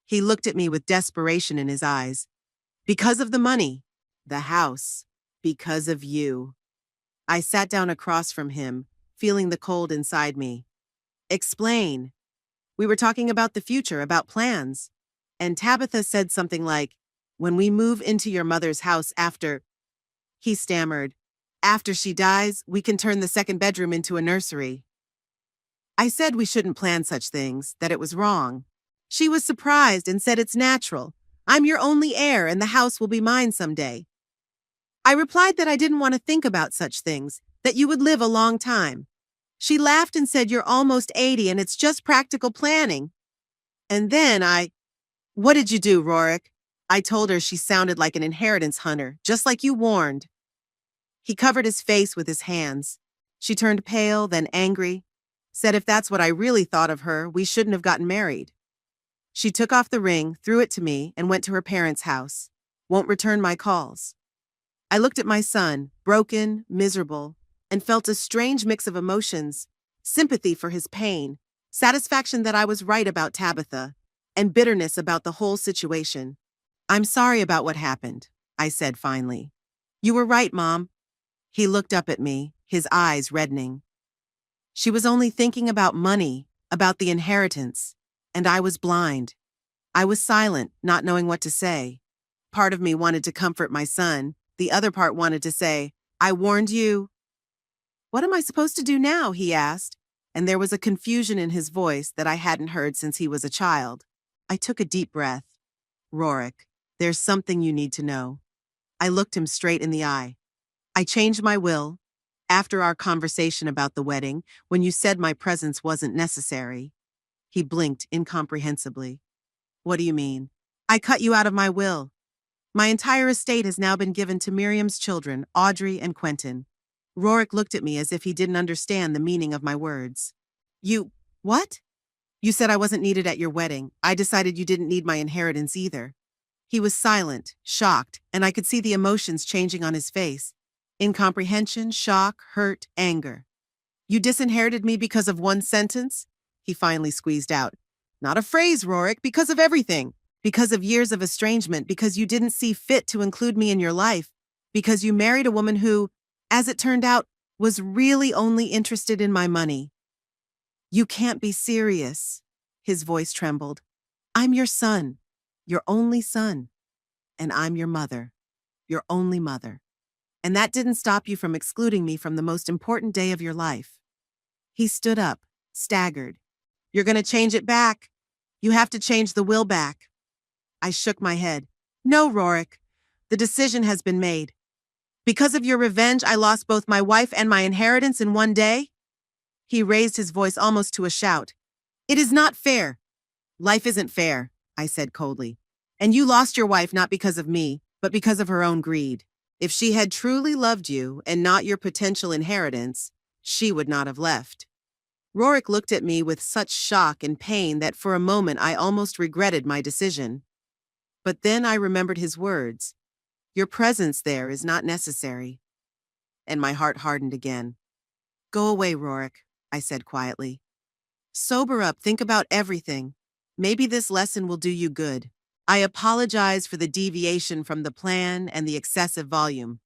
He looked at me with desperation in his eyes. "Because of the money, the house, because of you." I sat down across from him, feeling the cold inside me. "Explain." "We were talking about the future, about plans. And Tabitha said something like, 'When we move into your mother's house after,'" he stammered, "after she dies, we can turn the second bedroom into a nursery." I said we shouldn't plan such things, that it was wrong. She was surprised and said it's natural. I'm your only heir and the house will be mine someday. I replied that I didn't want to think about such things, that you would live a long time. She laughed and said you're almost 80 and it's just practical planning. And then "What did you do, Rorik?" I told her she sounded like an inheritance hunter, just like you warned. He covered his face with his hands. She turned pale, then angry, said if that's what I really thought of her, we shouldn't have gotten married. She took off the ring, threw it to me, and went to her parents' house. Won't return my calls. I looked at my son, broken, miserable, and felt a strange mix of emotions, sympathy for his pain, satisfaction that I was right about Tabitha, and bitterness about the whole situation. "I'm sorry about what happened," I said finally. "You were right, Mom." He looked up at me, his eyes reddening. She was only thinking about money, about the inheritance, and I was blind. I was silent, not knowing what to say. Part of me wanted to comfort my son. The other part wanted to say, "I warned you." "What am I supposed to do now?" he asked, and there was a confusion in his voice that I hadn't heard since he was a child. I took a deep breath. "Rorik, there's something you need to know. I looked him straight in the eye. I changed my will. After our conversation about the wedding, when you said my presence wasn't necessary. He blinked incomprehensibly. What do you mean? I cut you out of my will. My entire estate has now been given to Miriam's children, Audrey and Quentin. Rorik looked at me as if he didn't understand the meaning of my words. What? You said I wasn't needed at your wedding. I decided you didn't need my inheritance either. He was silent, shocked, and I could see the emotions changing on his face. Incomprehension, shock, hurt, anger. You disinherited me because of one sentence? He finally squeezed out. Not a phrase, Rorik, because of everything. Because of years of estrangement, because you didn't see fit to include me in your life, because you married a woman who, as it turned out, was really only interested in my money. You can't be serious. His voice trembled. I'm your son, your only son, and I'm your mother, your only mother. And that didn't stop you from excluding me from the most important day of your life. He stood up, staggered. You're going to change it back. You have to change the will back. I shook my head. No, Rorik. The decision has been made. Because of your revenge, I lost both my wife and my inheritance in one day? He raised his voice almost to a shout. It is not fair. Life isn't fair, I said coldly. And you lost your wife not because of me, but because of her own greed. If she had truly loved you and not your potential inheritance, she would not have left. Rorik looked at me with such shock and pain that for a moment I almost regretted my decision. But then I remembered his words. Your presence there is not necessary. And my heart hardened again. Go away, Rorik, I said quietly. Sober up, think about everything. Maybe this lesson will do you good. I apologize for the deviation from the plan and the excessive volume.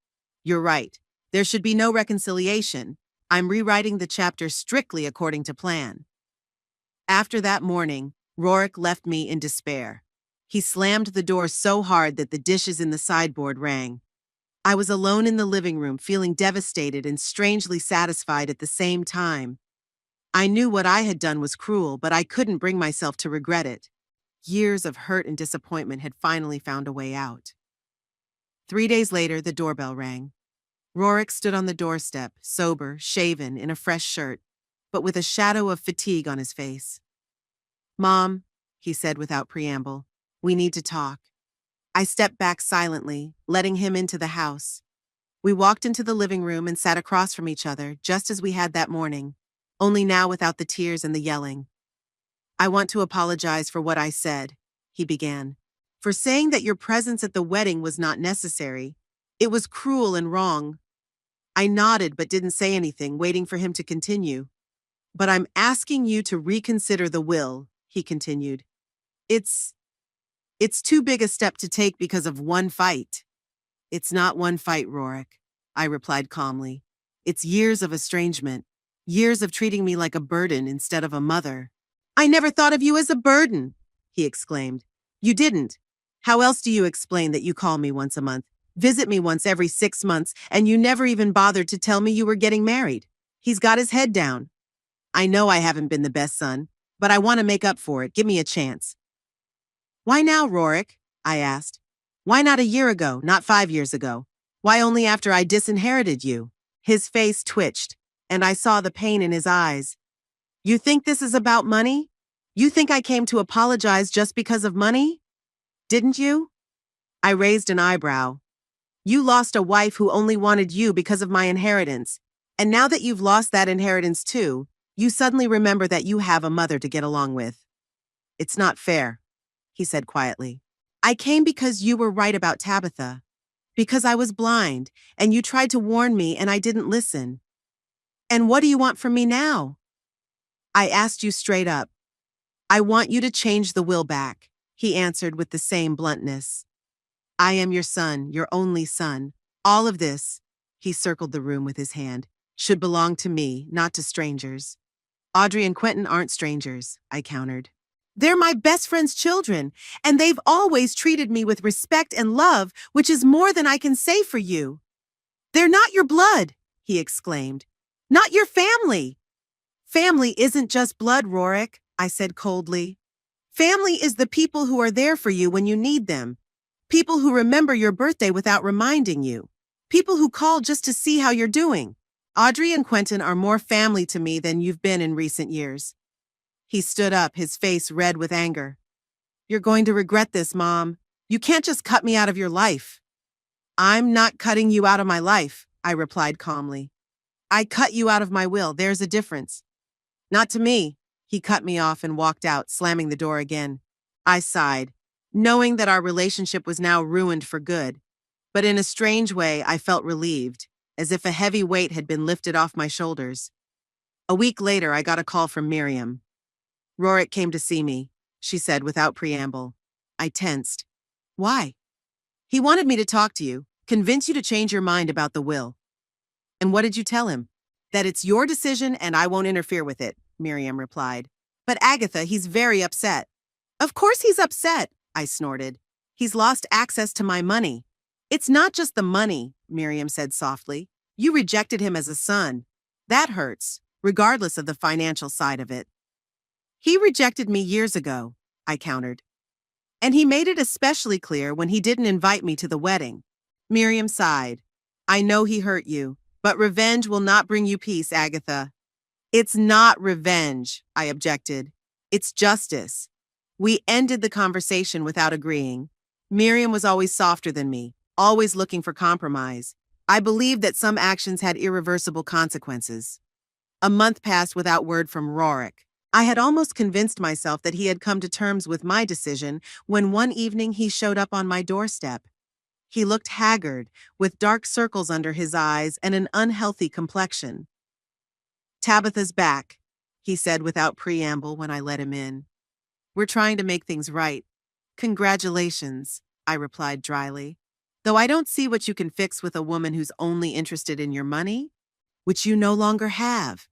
You're right. There should be no reconciliation. I'm rewriting the chapter strictly according to plan. After that morning, Rorik left me in despair. He slammed the door so hard that the dishes in the sideboard rang. I was alone in the living room, feeling devastated and strangely satisfied at the same time. I knew what I had done was cruel, but I couldn't bring myself to regret it. Years of hurt and disappointment had finally found a way out. 3 days later, the doorbell rang. Rorik stood on the doorstep, sober, shaven, in a fresh shirt, but with a shadow of fatigue on his face. Mom, he said without preamble, we need to talk. I stepped back silently, letting him into the house. We walked into the living room and sat across from each other, just as we had that morning, only now without the tears and the yelling. I want to apologize for what I said, he began. For saying that your presence at the wedding was not necessary. It was cruel and wrong. I nodded but didn't say anything, waiting for him to continue. But I'm asking you to reconsider the will, he continued. It's too big a step to take because of one fight. It's not one fight, Rorik, I replied calmly. It's years of estrangement, years of treating me like a burden instead of a mother. I never thought of you as a burden, he exclaimed. You didn't. How else do you explain that you call me once a month, visit me once every 6 months, and you never even bothered to tell me you were getting married? He's got his head down. I know I haven't been the best son, but I want to make up for it. Give me a chance. Why now, Rorik? I asked. Why not a year ago, not 5 years ago? Why only after I disinherited you? His face twitched, and I saw the pain in his eyes. You think this is about money? You think I came to apologize just because of money? Didn't you? I raised an eyebrow. You lost a wife who only wanted you because of my inheritance. And now that you've lost that inheritance too, you suddenly remember that you have a mother to get along with. It's not fair, he said quietly. I came because you were right about Tabitha. Because I was blind, and you tried to warn me and I didn't listen. And what do you want from me now? I asked you straight up. I want you to change the will back, he answered with the same bluntness. I am your son, your only son. All of this, he circled the room with his hand, should belong to me, not to strangers. Audrey and Quentin aren't strangers, I countered. They're my best friend's children, and they've always treated me with respect and love, which is more than I can say for you. They're not your blood, he exclaimed. Not your family. Family isn't just blood, Rorik, I said coldly. Family is the people who are there for you when you need them. People who remember your birthday without reminding you. People who call just to see how you're doing. Audrey and Quentin are more family to me than you've been in recent years. He stood up, his face red with anger. You're going to regret this, Mom. You can't just cut me out of your life. I'm not cutting you out of my life, I replied calmly. I cut you out of my will, there's a difference. Not to me. He cut me off and walked out, slamming the door again. I sighed, knowing that our relationship was now ruined for good. But in a strange way, I felt relieved, as if a heavy weight had been lifted off my shoulders. A week later, I got a call from Miriam. Rorik came to see me, she said without preamble. I tensed. Why? He wanted me to talk to you, convince you to change your mind about the will. And what did you tell him? That it's your decision and I won't interfere with it, Miriam replied. But Agatha, he's very upset. Of course he's upset, I snorted. He's lost access to my money. It's not just the money, Miriam said softly. You rejected him as a son. That hurts, regardless of the financial side of it. He rejected me years ago, I countered. And he made it especially clear when he didn't invite me to the wedding. Miriam sighed. I know he hurt you, but revenge will not bring you peace, Agatha. It's not revenge, I objected. It's justice. We ended the conversation without agreeing. Miriam was always softer than me, always looking for compromise. I believed that some actions had irreversible consequences. A month passed without word from Rorik. I had almost convinced myself that he had come to terms with my decision when one evening he showed up on my doorstep. He looked haggard, with dark circles under his eyes and an unhealthy complexion. Tabitha's back, he said without preamble when I let him in. We're trying to make things right. Congratulations, I replied dryly. Though I don't see what you can fix with a woman who's only interested in your money, which you no longer have.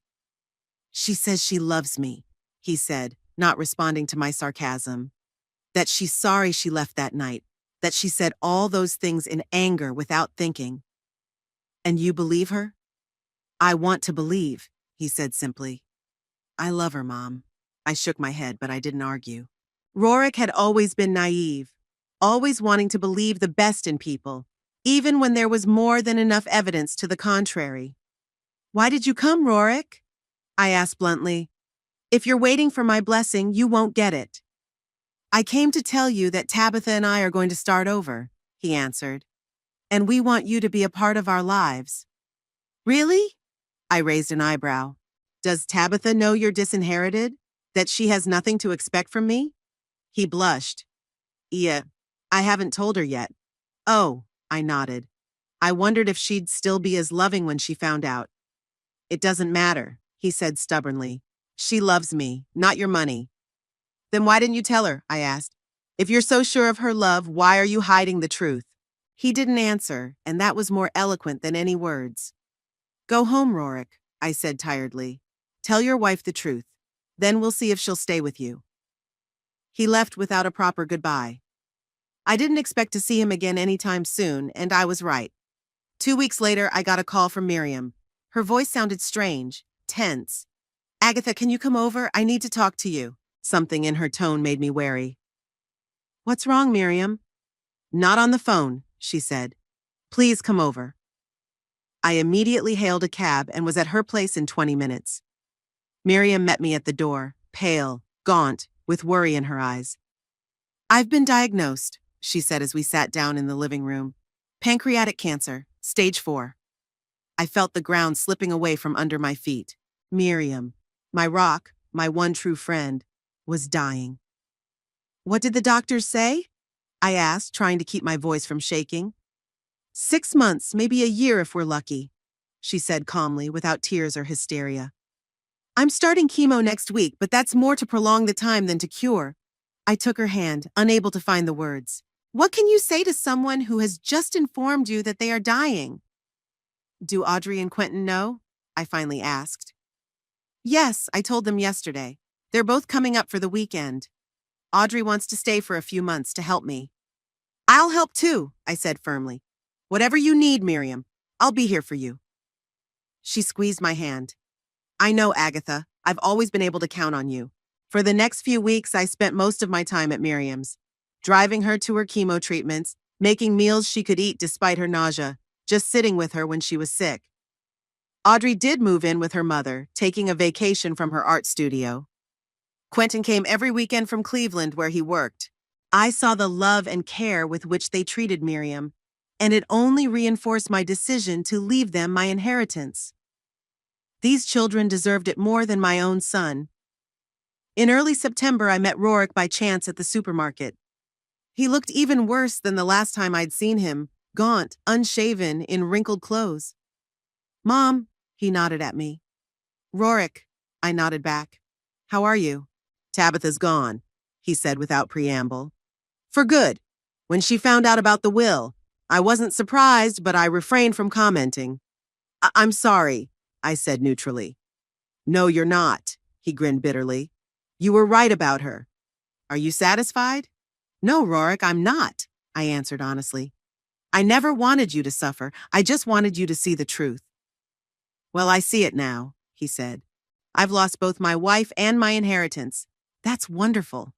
She says she loves me, he said, not responding to my sarcasm. That she's sorry she left that night, that she said all those things in anger without thinking. And you believe her? I want to believe, he said simply. I love her, Mom. I shook my head, but I didn't argue. Rorik had always been naive, always wanting to believe the best in people, even when there was more than enough evidence to the contrary. Why did you come, Rorik? I asked bluntly. If you're waiting for my blessing, you won't get it. I came to tell you that Tabitha and I are going to start over, he answered. And we want you to be a part of our lives. Really? I raised an eyebrow. Does Tabitha know you're disinherited? That she has nothing to expect from me? He blushed. Yeah, I haven't told her yet. Oh, I nodded. I wondered if she'd still be as loving when she found out. It doesn't matter, he said stubbornly. She loves me, not your money. Then why didn't you tell her? I asked. If you're so sure of her love, why are you hiding the truth? He didn't answer, and that was more eloquent than any words. Go home, Rorik, I said tiredly. Tell your wife the truth. Then we'll see if she'll stay with you. He left without a proper goodbye. I didn't expect to see him again anytime soon, and I was right. 2 weeks later, I got a call from Miriam. Her voice sounded strange, tense. Agatha, can you come over? I need to talk to you. Something in her tone made me wary. What's wrong, Miriam? Not on the phone, she said. Please come over. I immediately hailed a cab and was at her place in 20 minutes. Miriam met me at the door, pale, gaunt, with worry in her eyes. I've been diagnosed, she said as we sat down in the living room. Pancreatic cancer, stage 4. I felt the ground slipping away from under my feet. Miriam, my rock, my one true friend, was dying. What did the doctors say? I asked, trying to keep my voice from shaking. 6 months, maybe a year if we're lucky, she said calmly, without tears or hysteria. I'm starting chemo next week, but that's more to prolong the time than to cure. I took her hand, unable to find the words. What can you say to someone who has just informed you that they are dying? Do Audrey and Quentin know? I finally asked. Yes, I told them yesterday. They're both coming up for the weekend. Audrey wants to stay for a few months to help me. I'll help too, I said firmly. Whatever you need, Miriam, I'll be here for you. She squeezed my hand. I know, Agatha. I've always been able to count on you. For the next few weeks, I spent most of my time at Miriam's, driving her to her chemo treatments, making meals she could eat despite her nausea, just sitting with her when she was sick. Audrey did move in with her mother, taking a vacation from her art studio. Quentin came every weekend from Cleveland where he worked. I saw the love and care with which they treated Miriam, and it only reinforced my decision to leave them my inheritance. These children deserved it more than my own son. In early September, I met Rorik by chance at the supermarket. He looked even worse than the last time I'd seen him, gaunt, unshaven, in wrinkled clothes. "Mom," he nodded at me. "Rorik," I nodded back. "How are you?" "Tabitha's gone," he said without preamble. "For good. When she found out about the will, I wasn't surprised, but I refrained from commenting." I'm sorry," I said neutrally. "No, you're not," he grinned bitterly. "You were right about her. Are you satisfied?" "No, Rorik, I'm not," I answered honestly. "I never wanted you to suffer. I just wanted you to see the truth." "Well, I see it now," he said. "I've lost both my wife and my inheritance. That's wonderful."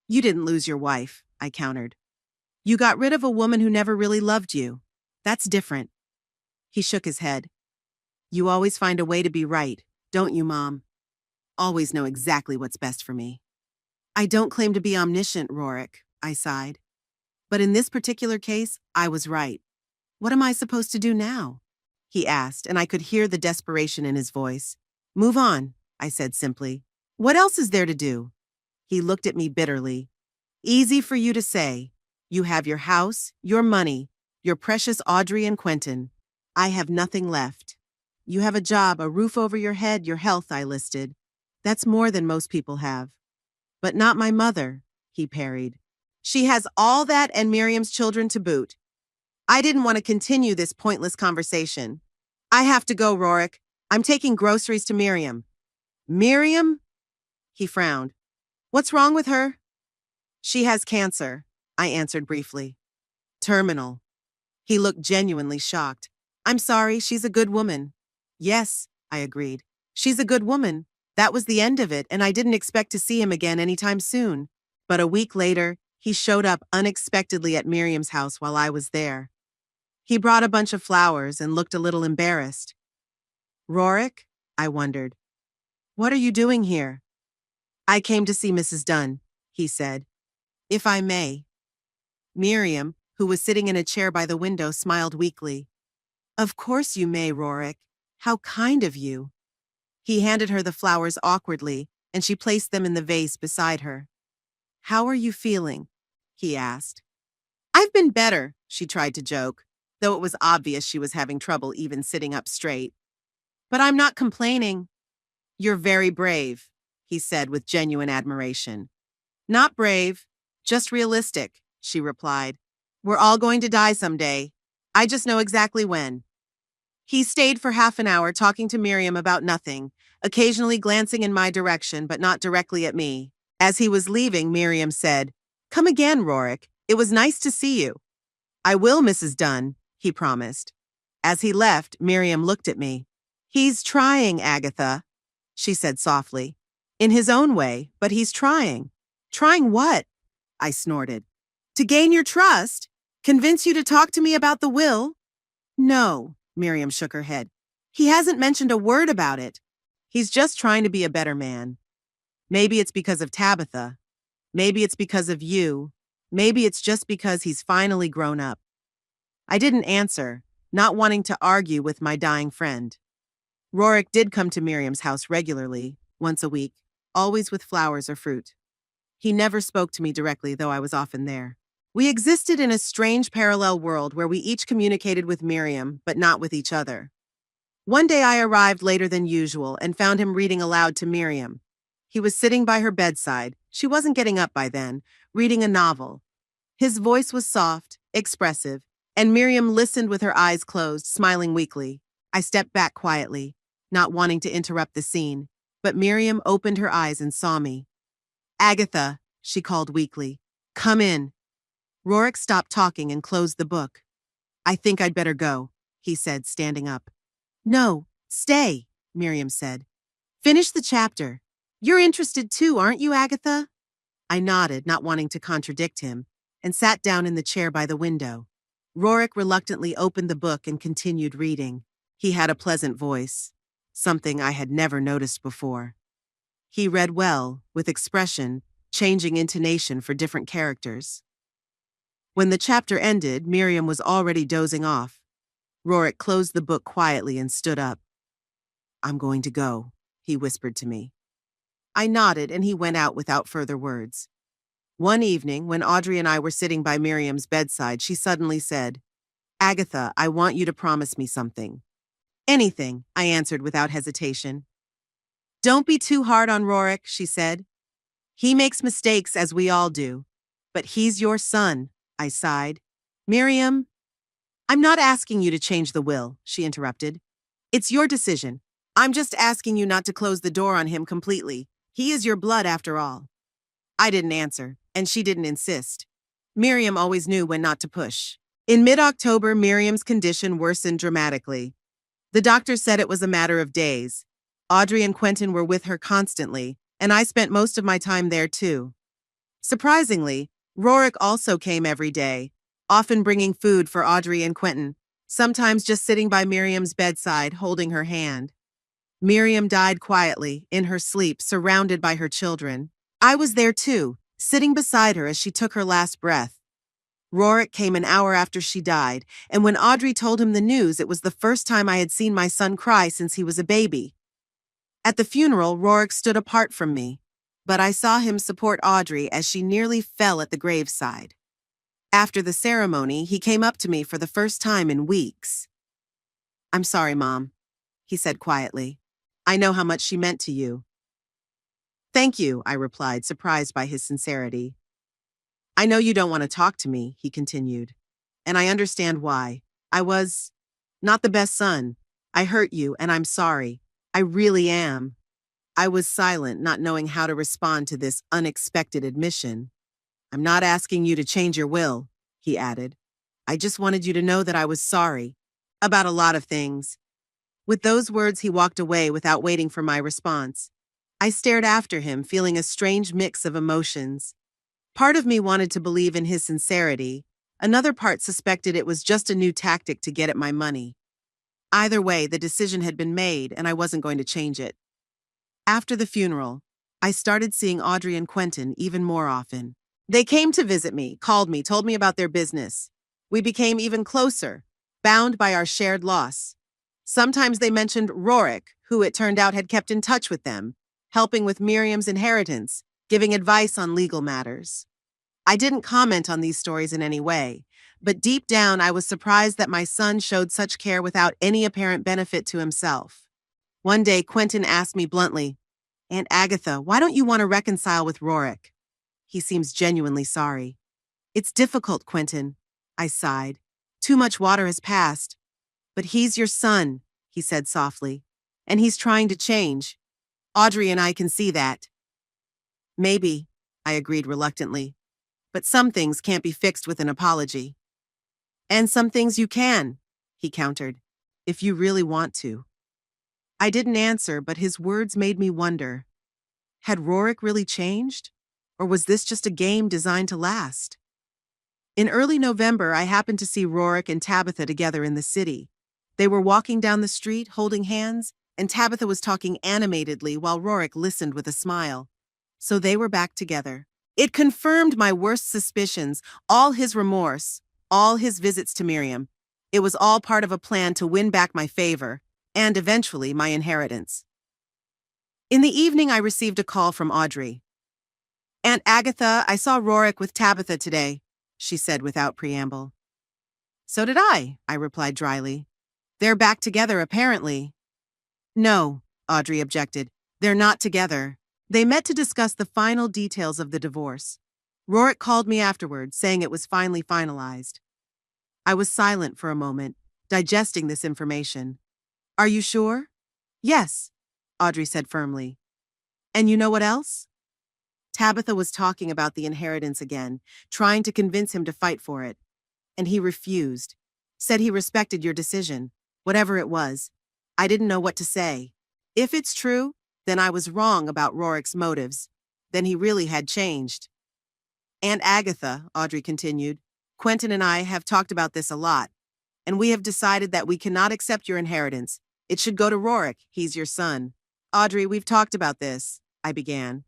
"You didn't lose your wife," I countered. "You got rid of a woman who never really loved you. That's different." He shook his head. "You always find a way to be right, don't you, Mom? Always know exactly what's best for me." "I don't claim to be omniscient, Rorik," I sighed. "But in this particular case, I was right. What am I supposed to do now?" he asked, and I could hear the desperation in his voice. "Move on," I said simply. "What else is there to do?" He looked at me bitterly. "Easy for you to say. You have your house, your money, your precious Audrey and Quentin. I have nothing left. You have a job, a roof over your head, your health," I listed. "That's more than most people have." "But not my mother," he parried. "She has all that and Miriam's children to boot." I didn't want to continue this pointless conversation. "I have to go, Rorik. I'm taking groceries to Miriam." "Miriam?" He frowned. "What's wrong with her?" "She has cancer," I answered briefly. "Terminal." He looked genuinely shocked. "I'm sorry, she's a good woman." "Yes," I agreed. "She's a good woman." That was the end of it, and I didn't expect to see him again anytime soon. But a week later, he showed up unexpectedly at Miriam's house while I was there. He brought a bunch of flowers and looked a little embarrassed. "Rorik?" I wondered. "What are you doing here?" "I came to see Mrs. Dunn," he said. "If I may." Miriam, who was sitting in a chair by the window, smiled weakly. "Of course you may, Rorik. How kind of you." He handed her the flowers awkwardly, and she placed them in the vase beside her. "How are you feeling?" he asked. "I've been better," she tried to joke, though it was obvious she was having trouble even sitting up straight. "But I'm not complaining." "You're very brave," he said with genuine admiration. "Not brave, just realistic," she replied. "We're all going to die someday. I just know exactly when." He stayed for half an hour talking to Miriam about nothing, occasionally glancing in my direction but not directly at me. As he was leaving, Miriam said, "Come again, Rorik. It was nice to see you." "I will, Mrs. Dunn," he promised. As he left, Miriam looked at me. "He's trying, Agatha," she said softly. "In his own way, but he's trying." "Trying what?" I snorted. "To gain your trust? Convince you to talk to me about the will?" "No," Miriam shook her head. "He hasn't mentioned a word about it. He's just trying to be a better man. Maybe it's because of Tabitha. Maybe it's because of you. Maybe it's just because he's finally grown up." I didn't answer, not wanting to argue with my dying friend. Rorik did come to Miriam's house regularly, once a week, always with flowers or fruit. He never spoke to me directly, though I was often there. We existed in a strange parallel world where we each communicated with Miriam, but not with each other. One day I arrived later than usual and found him reading aloud to Miriam. He was sitting by her bedside, she wasn't getting up by then, reading a novel. His voice was soft, expressive, and Miriam listened with her eyes closed, smiling weakly. I stepped back quietly, not wanting to interrupt the scene, but Miriam opened her eyes and saw me. "Agatha," she called weakly. "Come in." Rorik stopped talking and closed the book. "I think I'd better go," he said, standing up. "No, stay," Miriam said. "Finish the chapter. You're interested too, aren't you, Agatha?" I nodded, not wanting to contradict him. and sat down in the chair by the window. Rorik reluctantly opened the book and continued reading. He had a pleasant voice, something I had never noticed before. He read well, with expression, changing intonation for different characters. When the chapter ended, Miriam was already dozing off. Rorik closed the book quietly and stood up. "I'm going to go," he whispered to me. I nodded and he went out without further words. One evening, when Audrey and I were sitting by Miriam's bedside, she suddenly said, "Agatha, I want you to promise me something." "Anything," I answered without hesitation. "Don't be too hard on Rorik," she said. "He makes mistakes, as we all do. But he's your son," I sighed. "Miriam—" "I'm not asking you to change the will," she interrupted. "It's your decision. I'm just asking you not to close the door on him completely. He is your blood, after all." I didn't answer, and she didn't insist. Miriam always knew when not to push. In mid-October, Miriam's condition worsened dramatically. The doctor said it was a matter of days. Audrey and Quentin were with her constantly, and I spent most of my time there too. Surprisingly, Rorik also came every day, often bringing food for Audrey and Quentin, sometimes just sitting by Miriam's bedside, holding her hand. Miriam died quietly, in her sleep, surrounded by her children. I was there too, sitting beside her as she took her last breath. Rorik came an hour after she died, and when Audrey told him the news, it was the first time I had seen my son cry since he was a baby. At the funeral, Rorik stood apart from me, but I saw him support Audrey as she nearly fell at the graveside. After the ceremony, he came up to me for the first time in weeks. "I'm sorry, Mom," he said quietly. "I know how much she meant to you." "Thank you," I replied, surprised by his sincerity. "I know you don't want to talk to me," he continued. "And I understand why. I was not the best son. I hurt you, and I'm sorry. I really am." I was silent, not knowing how to respond to this unexpected admission. "I'm not asking you to change your will," he added. "I just wanted you to know that I was sorry. About a lot of things." With those words, he walked away without waiting for my response. I stared after him, feeling a strange mix of emotions. Part of me wanted to believe in his sincerity. Another part suspected it was just a new tactic to get at my money. Either way, the decision had been made, and I wasn't going to change it. After the funeral, I started seeing Audrey and Quentin even more often. They came to visit me, called me, told me about their business. We became even closer, bound by our shared loss. Sometimes they mentioned Rorik, who it turned out had kept in touch with them, helping with Miriam's inheritance, giving advice on legal matters. I didn't comment on these stories in any way, but deep down I was surprised that my son showed such care without any apparent benefit to himself. One day, Quentin asked me bluntly, "Aunt Agatha, why don't you want to reconcile with Rorik? He seems genuinely sorry." "It's difficult, Quentin," I sighed. "Too much water has passed." "But he's your son," he said softly, "and he's trying to change. Audrey and I can see that." "Maybe," I agreed reluctantly, "but some things can't be fixed with an apology." "And some things you can," he countered, "if you really want to." I didn't answer, but his words made me wonder. Had Rorik really changed? Or was this just a game designed to last? In early November, I happened to see Rorik and Tabitha together in the city. They were walking down the street, holding hands, and Tabitha was talking animatedly while Rorik listened with a smile. So they were back together. It confirmed my worst suspicions, all his remorse, all his visits to Miriam. It was all part of a plan to win back my favor, and eventually my inheritance. In the evening, I received a call from Audrey. "Aunt Agatha, I saw Rorik with Tabitha today," she said without preamble. "So did I replied dryly. "They're back together, apparently." "No," Audrey objected. "They're not together. They met to discuss the final details of the divorce. Rorik called me afterward, saying it was finally finalized." I was silent for a moment, digesting this information. "Are you sure?" "Yes," Audrey said firmly. "And you know what else?" Tabitha was talking about the inheritance again, trying to convince him to fight for it. And he refused. Said he respected your decision, whatever it was. I didn't know what to say. If it's true, then I was wrong about Rorik's motives. Then he really had changed. Aunt Agatha, Audrey continued, Quentin and I have talked about this a lot, and we have decided that we cannot accept your inheritance. It should go to Rorik. He's your son. Audrey, we've talked about this, I began.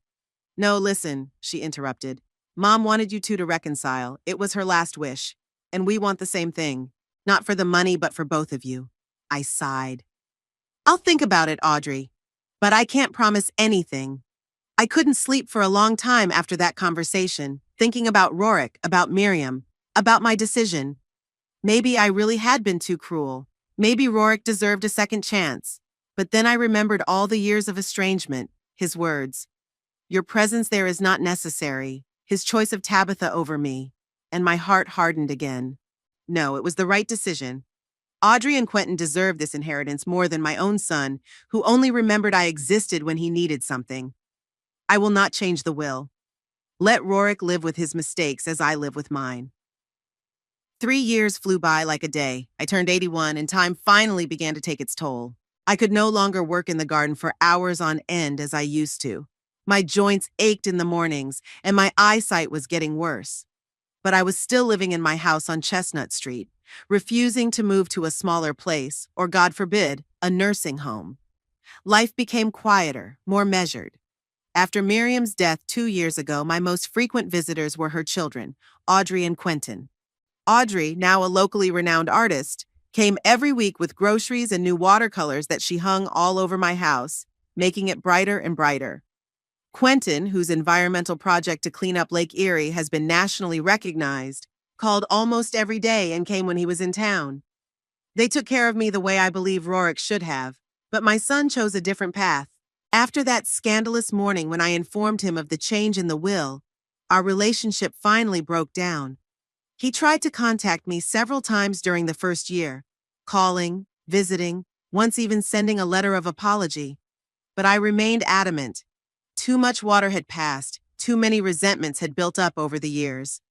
No, listen, she interrupted. Mom wanted you two to reconcile. It was her last wish. And we want the same thing. Not for the money, but for both of you. I sighed. I'll think about it, Audrey. But I can't promise anything. I couldn't sleep for a long time after that conversation, thinking about Rorik, about Miriam, about my decision. Maybe I really had been too cruel. Maybe Rorik deserved a second chance. But then I remembered all the years of estrangement, his words. Your presence there is not necessary, his choice of Tabitha over me, and my heart hardened again. No, it was the right decision. Audrey and Quentin deserved this inheritance more than my own son, who only remembered I existed when he needed something. I will not change the will. Let Rorik live with his mistakes as I live with mine. 3 years flew by like a day. I turned 81 and time finally began to take its toll. I could no longer work in the garden for hours on end as I used to. My joints ached in the mornings and my eyesight was getting worse. But I was still living in my house on Chestnut Street, refusing to move to a smaller place, or God forbid, a nursing home. Life became quieter, more measured. After Miriam's death 2 years ago, my most frequent visitors were her children, Audrey and Quentin. Audrey, now a locally renowned artist, came every week with groceries and new watercolors that she hung all over my house, making it brighter and brighter. Quentin, whose environmental project to clean up Lake Erie has been nationally recognized, called almost every day and came when he was in town. They took care of me the way I believe Rorik should have, but my son chose a different path. After that scandalous morning when I informed him of the change in the will, our relationship finally broke down. He tried to contact me several times during the first year, calling, visiting, once even sending a letter of apology. But I remained adamant. Too much water had passed, too many resentments had built up over the years.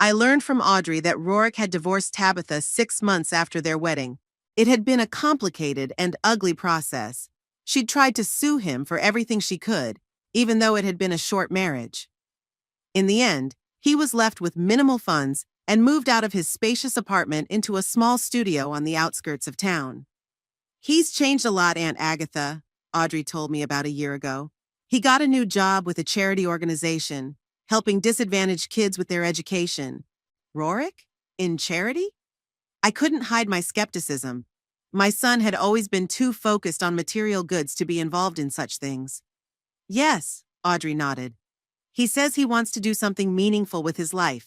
I learned from Audrey that Rorik had divorced Tabitha 6 months after their wedding. It had been a complicated and ugly process. She'd tried to sue him for everything she could, even though it had been a short marriage. In the end, he was left with minimal funds and moved out of his spacious apartment into a small studio on the outskirts of town. He's changed a lot, Aunt Agatha, Audrey told me about a year ago. He got a new job with a charity organization, helping disadvantaged kids with their education. Rorik? In charity? I couldn't hide my skepticism. My son had always been too focused on material goods to be involved in such things. Yes, Audrey nodded. He says he wants to do something meaningful with his life.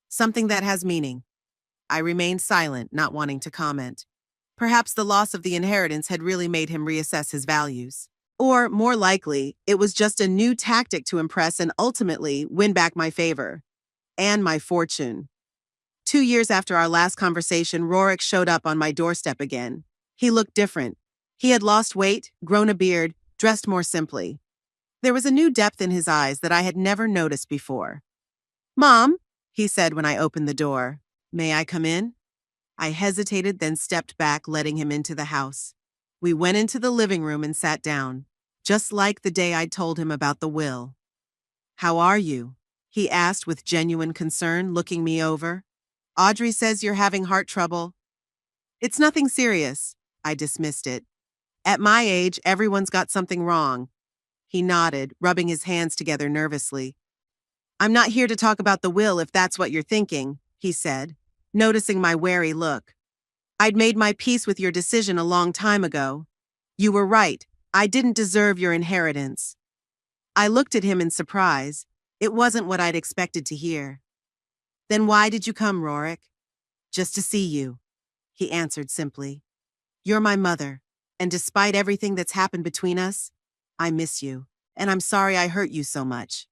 Something that has meaning. I remained silent, not wanting to comment. Perhaps the loss of the inheritance had really made him reassess his values. Or, more likely, it was just a new tactic to impress and ultimately win back my favor. And my fortune. 2 years after our last conversation, Rorik showed up on my doorstep again. He looked different. He had lost weight, grown a beard, dressed more simply. There was a new depth in his eyes that I had never noticed before. Mom, he said when I opened the door. May I come in? I hesitated, then stepped back, letting him into the house. We went into the living room and sat down, just like the day I'd told him about the will. How are you? He asked with genuine concern, looking me over. Audrey says you're having heart trouble. It's nothing serious. I dismissed it. At my age, everyone's got something wrong. He nodded, rubbing his hands together nervously. I'm not here to talk about the will if that's what you're thinking, he said, noticing my wary look. I'd made my peace with your decision a long time ago. You were right. I didn't deserve your inheritance. I looked at him in surprise. It wasn't what I'd expected to hear. Then why did you come, Rorik? Just to see you, he answered simply. You're my mother, and despite everything that's happened between us, I miss you, and I'm sorry I hurt you so much.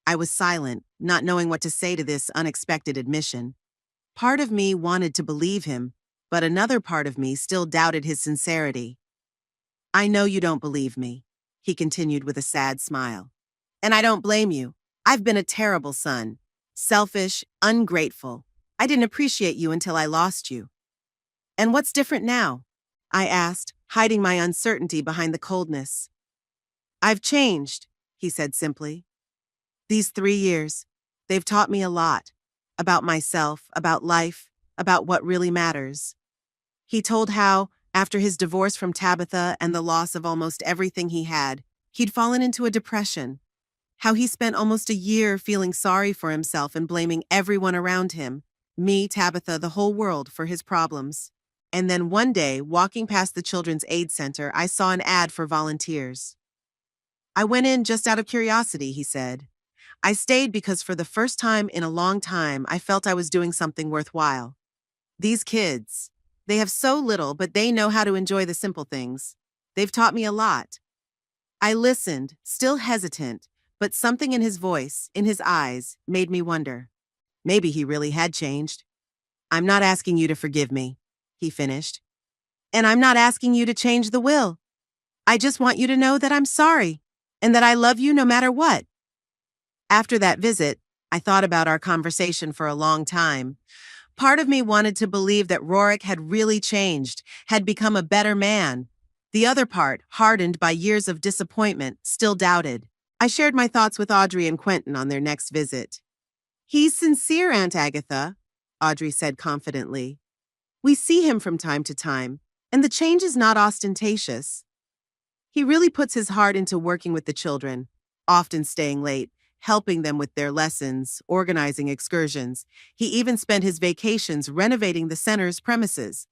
I was silent, not knowing what to say to this unexpected admission. Part of me wanted to believe him, but another part of me still doubted his sincerity. I know you don't believe me, he continued with a sad smile. And I don't blame you. I've been a terrible son. Selfish, ungrateful. I didn't appreciate you until I lost you. And what's different now? I asked, hiding my uncertainty behind the coldness. I've changed, he said simply. These 3 years, They've taught me a lot. About myself, about life, about what really matters. He told how, after his divorce from Tabitha and the loss of almost everything he had, he'd fallen into a depression. How he spent almost a year feeling sorry for himself and blaming everyone around him, me, Tabitha, the whole world, for his problems. And then one day, walking past the Children's Aid Center, I saw an ad for volunteers. I went in just out of curiosity, he said. I stayed because for the first time in a long time, I felt I was doing something worthwhile. These kids, they have so little, but they know how to enjoy the simple things. They've taught me a lot. I listened, still hesitant, but something in his voice, in his eyes, made me wonder. Maybe he really had changed. I'm not asking you to forgive me, he finished. And I'm not asking you to change the will. I just want you to know that I'm sorry, and that I love you no matter what. After that visit, I thought about our conversation for a long time. Part of me wanted to believe that Rorik had really changed, had become a better man. The other part, hardened by years of disappointment, still doubted. I shared my thoughts with Audrey and Quentin on their next visit. He's sincere, Aunt Agatha, Audrey said confidently. We see him from time to time, and the change is not ostentatious. He really puts his heart into working with the children, often staying late, helping them with their lessons, organizing excursions. He even spent his vacations renovating the center's premises.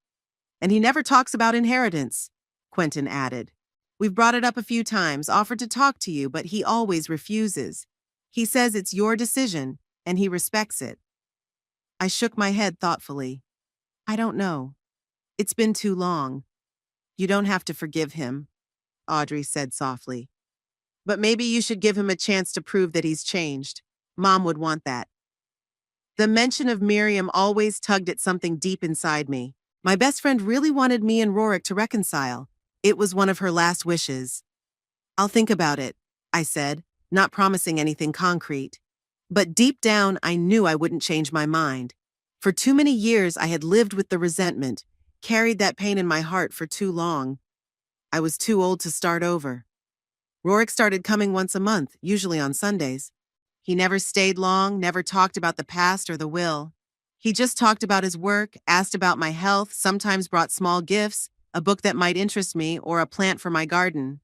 And he never talks about inheritance, Quentin added. We've brought it up a few times, offered to talk to you, but he always refuses. He says it's your decision, and he respects it. I shook my head thoughtfully. I don't know. It's been too long. You don't have to forgive him, Audrey said softly. But maybe you should give him a chance to prove that he's changed. Mom would want that. The mention of Miriam always tugged at something deep inside me. My best friend really wanted me and Rorik to reconcile. It was one of her last wishes. I'll think about it, I said, not promising anything concrete. But deep down, I knew I wouldn't change my mind. For too many years, I had lived with the resentment, carried that pain in my heart for too long. I was too old to start over. Rorik started coming once a month, usually on Sundays. He never stayed long, never talked about the past or the will. He just talked about his work, asked about my health, sometimes brought small gifts, a book that might interest me, or a plant for my garden.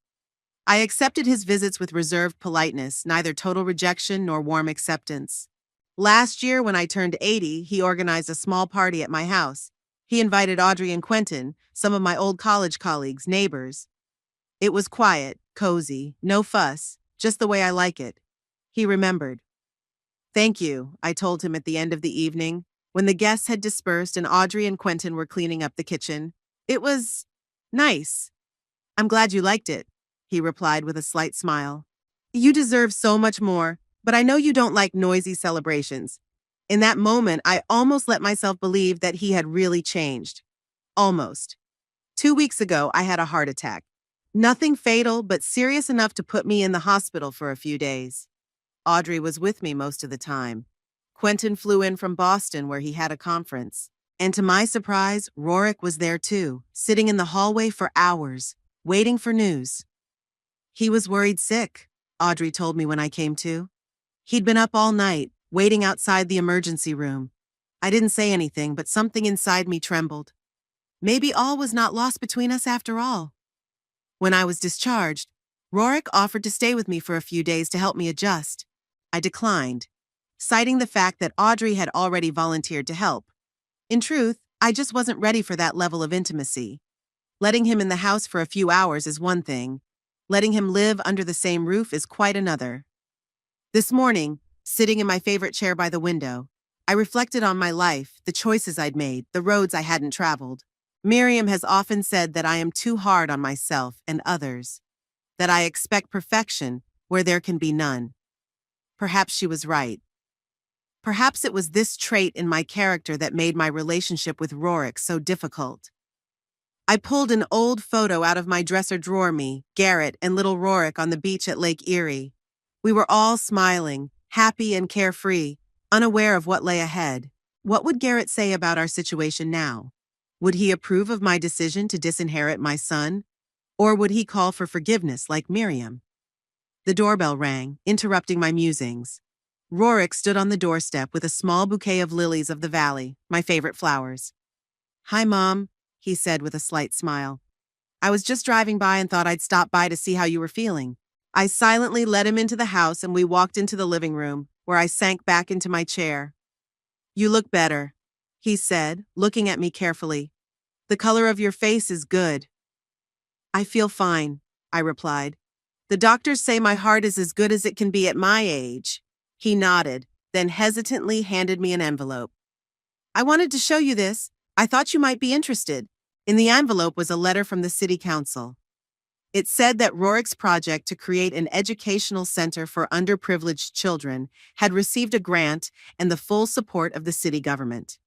I accepted his visits with reserved politeness, neither total rejection nor warm acceptance. Last year, when I turned 80, he organized a small party at my house. He invited Audrey and Quentin, some of my old college colleagues, neighbors. It was quiet, cozy, no fuss, just the way I like it. He remembered. Thank you, I told him at the end of the evening, when the guests had dispersed and Audrey and Quentin were cleaning up the kitchen. It was nice. I'm glad you liked it, he replied with a slight smile. You deserve so much more, but I know you don't like noisy celebrations. In that moment, I almost let myself believe that he had really changed. Almost. 2 weeks ago, I had a heart attack. Nothing fatal, but serious enough to put me in the hospital for a few days. Audrey was with me most of the time. Quentin flew in from Boston where he had a conference. And to my surprise, Rorik was there too, sitting in the hallway for hours, waiting for news. He was worried sick, Audrey told me when I came to. He'd been up all night, waiting outside the emergency room. I didn't say anything, but something inside me trembled. Maybe all was not lost between us after all. When I was discharged, Rorik offered to stay with me for a few days to help me adjust. I declined, citing the fact that Audrey had already volunteered to help. In truth, I just wasn't ready for that level of intimacy. Letting him in the house for a few hours is one thing. Letting him live under the same roof is quite another. This morning, sitting in my favorite chair by the window, I reflected on my life, the choices I'd made, the roads I hadn't traveled. Miriam has often said that I am too hard on myself and others, that I expect perfection where there can be none. Perhaps she was right. Perhaps it was this trait in my character that made my relationship with Rorik so difficult. I pulled an old photo out of my dresser drawer, me, Garrett, and little Rorik on the beach at Lake Erie. We were all smiling, happy and carefree, unaware of what lay ahead. What would Garrett say about our situation now? Would he approve of my decision to disinherit my son? Or would he call for forgiveness like Miriam? The doorbell rang, interrupting my musings. Rorik stood on the doorstep with a small bouquet of lilies of the valley, my favorite flowers. "Hi, Mom," he said with a slight smile. "I was just driving by and thought I'd stop by to see how you were feeling." I silently led him into the house and we walked into the living room, where I sank back into my chair. "You look better," he said, looking at me carefully. "The color of your face is good." "I feel fine," I replied. "The doctors say my heart is as good as it can be at my age." He nodded, then hesitantly handed me an envelope. "I wanted to show you this. I thought you might be interested." In the envelope was a letter from the city council. It said that Rorik's project to create an educational center for underprivileged children had received a grant and the full support of the city government.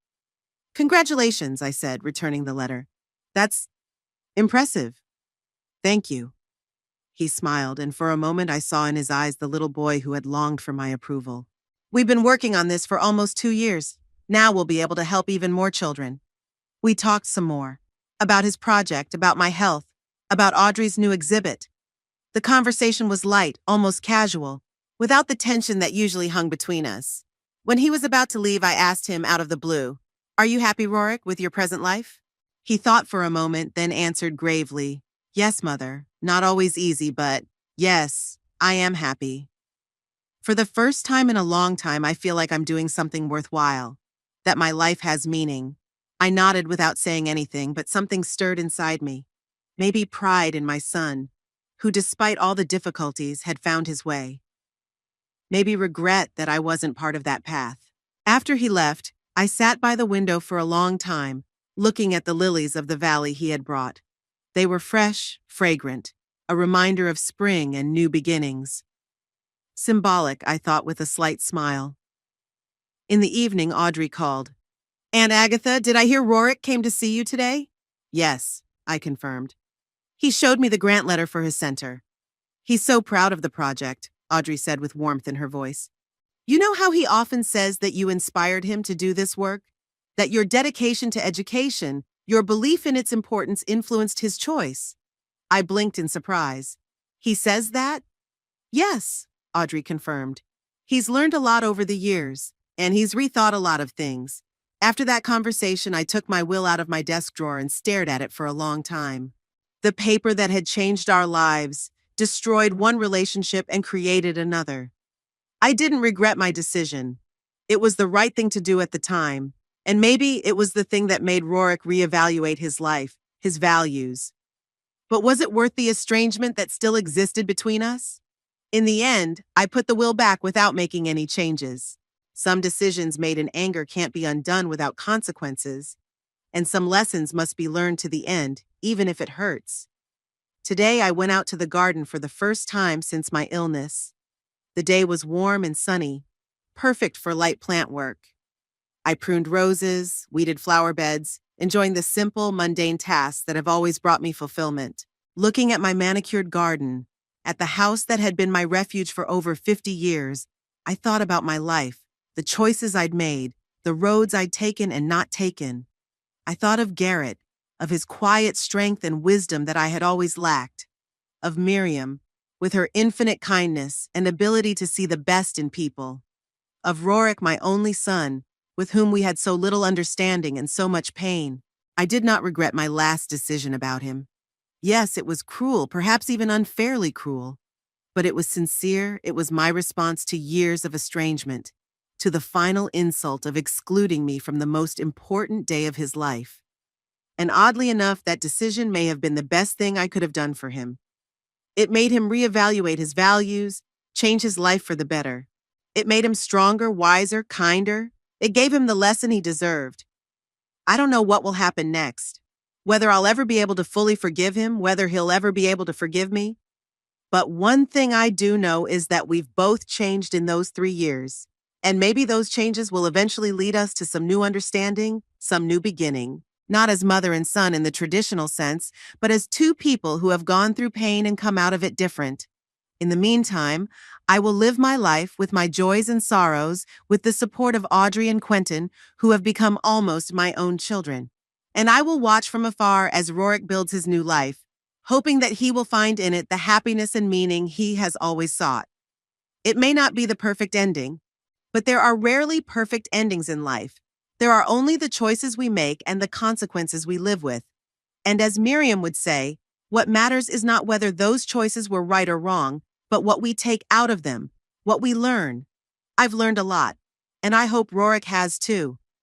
"Congratulations," I said, returning the letter. "That's impressive." "Thank you." He smiled, and for a moment I saw in his eyes the little boy who had longed for my approval. "We've been working on this for almost 2 years. Now we'll be able to help even more children." We talked some more. About his project, about my health, about Audrey's new exhibit. The conversation was light, almost casual, without the tension that usually hung between us. When he was about to leave, I asked him out of the blue, "Are you happy, Rorik, with your present life?" He thought for a moment, then answered gravely, "Yes, Mother. Not always easy, but yes, I am happy. For the first time in a long time, I feel like I'm doing something worthwhile, that my life has meaning." I nodded without saying anything, but something stirred inside me. Maybe pride in my son, who despite all the difficulties had found his way. Maybe regret that I wasn't part of that path. After he left, I sat by the window for a long time, looking at the lilies of the valley he had brought. They were fresh, fragrant, a reminder of spring and new beginnings. Symbolic, I thought with a slight smile. In the evening, Audrey called. "Aunt Agatha, did I hear Rorik came to see you today?" "Yes," I confirmed. "He showed me the grant letter for his center." "He's so proud of the project," Audrey said with warmth in her voice. "You know how he often says that you inspired him to do this work? That your dedication to education, your belief in its importance influenced his choice?" I blinked in surprise. "He says that?" "Yes," Audrey confirmed. "He's learned a lot over the years, and he's rethought a lot of things." After that conversation, I took my will out of my desk drawer and stared at it for a long time. The paper that had changed our lives, destroyed one relationship and created another. I didn't regret my decision. It was the right thing to do at the time, and maybe it was the thing that made Rorik reevaluate his life, his values. But was it worth the estrangement that still existed between us? In the end, I put the will back without making any changes. Some decisions made in anger can't be undone without consequences, and some lessons must be learned to the end, even if it hurts. Today, I went out to the garden for the first time since my illness. The day was warm and sunny, perfect for light plant work. I pruned roses, weeded flower beds, enjoying the simple, mundane tasks that have always brought me fulfillment. Looking at my manicured garden, at the house that had been my refuge for over 50 years, I thought about my life, the choices I'd made, the roads I'd taken and not taken. I thought of Garrett, of his quiet strength and wisdom that I had always lacked, of Miriam, with her infinite kindness and ability to see the best in people, of Rorik, my only son, with whom we had so little understanding and so much pain. I did not regret my last decision about him. Yes, it was cruel, perhaps even unfairly cruel, but it was sincere. It was my response to years of estrangement, to the final insult of excluding me from the most important day of his life. And oddly enough, that decision may have been the best thing I could have done for him. It made him reevaluate his values, change his life for the better. It made him stronger, wiser, kinder. It gave him the lesson he deserved. I don't know what will happen next, whether I'll ever be able to fully forgive him, whether he'll ever be able to forgive me. But one thing I do know is that we've both changed in those 3 years. And maybe those changes will eventually lead us to some new understanding, some new beginning. Not as mother and son in the traditional sense, but as two people who have gone through pain and come out of it different. In the meantime, I will live my life with my joys and sorrows, with the support of Audrey and Quentin, who have become almost my own children. And I will watch from afar as Rorik builds his new life, hoping that he will find in it the happiness and meaning he has always sought. It may not be the perfect ending, But there are rarely perfect endings in life. There are only the choices we make and the consequences we live with. And as Miriam would say, what matters is not whether those choices were right or wrong, but what we take out of them, what we learn. I've learned a lot, and I hope Rorik has too.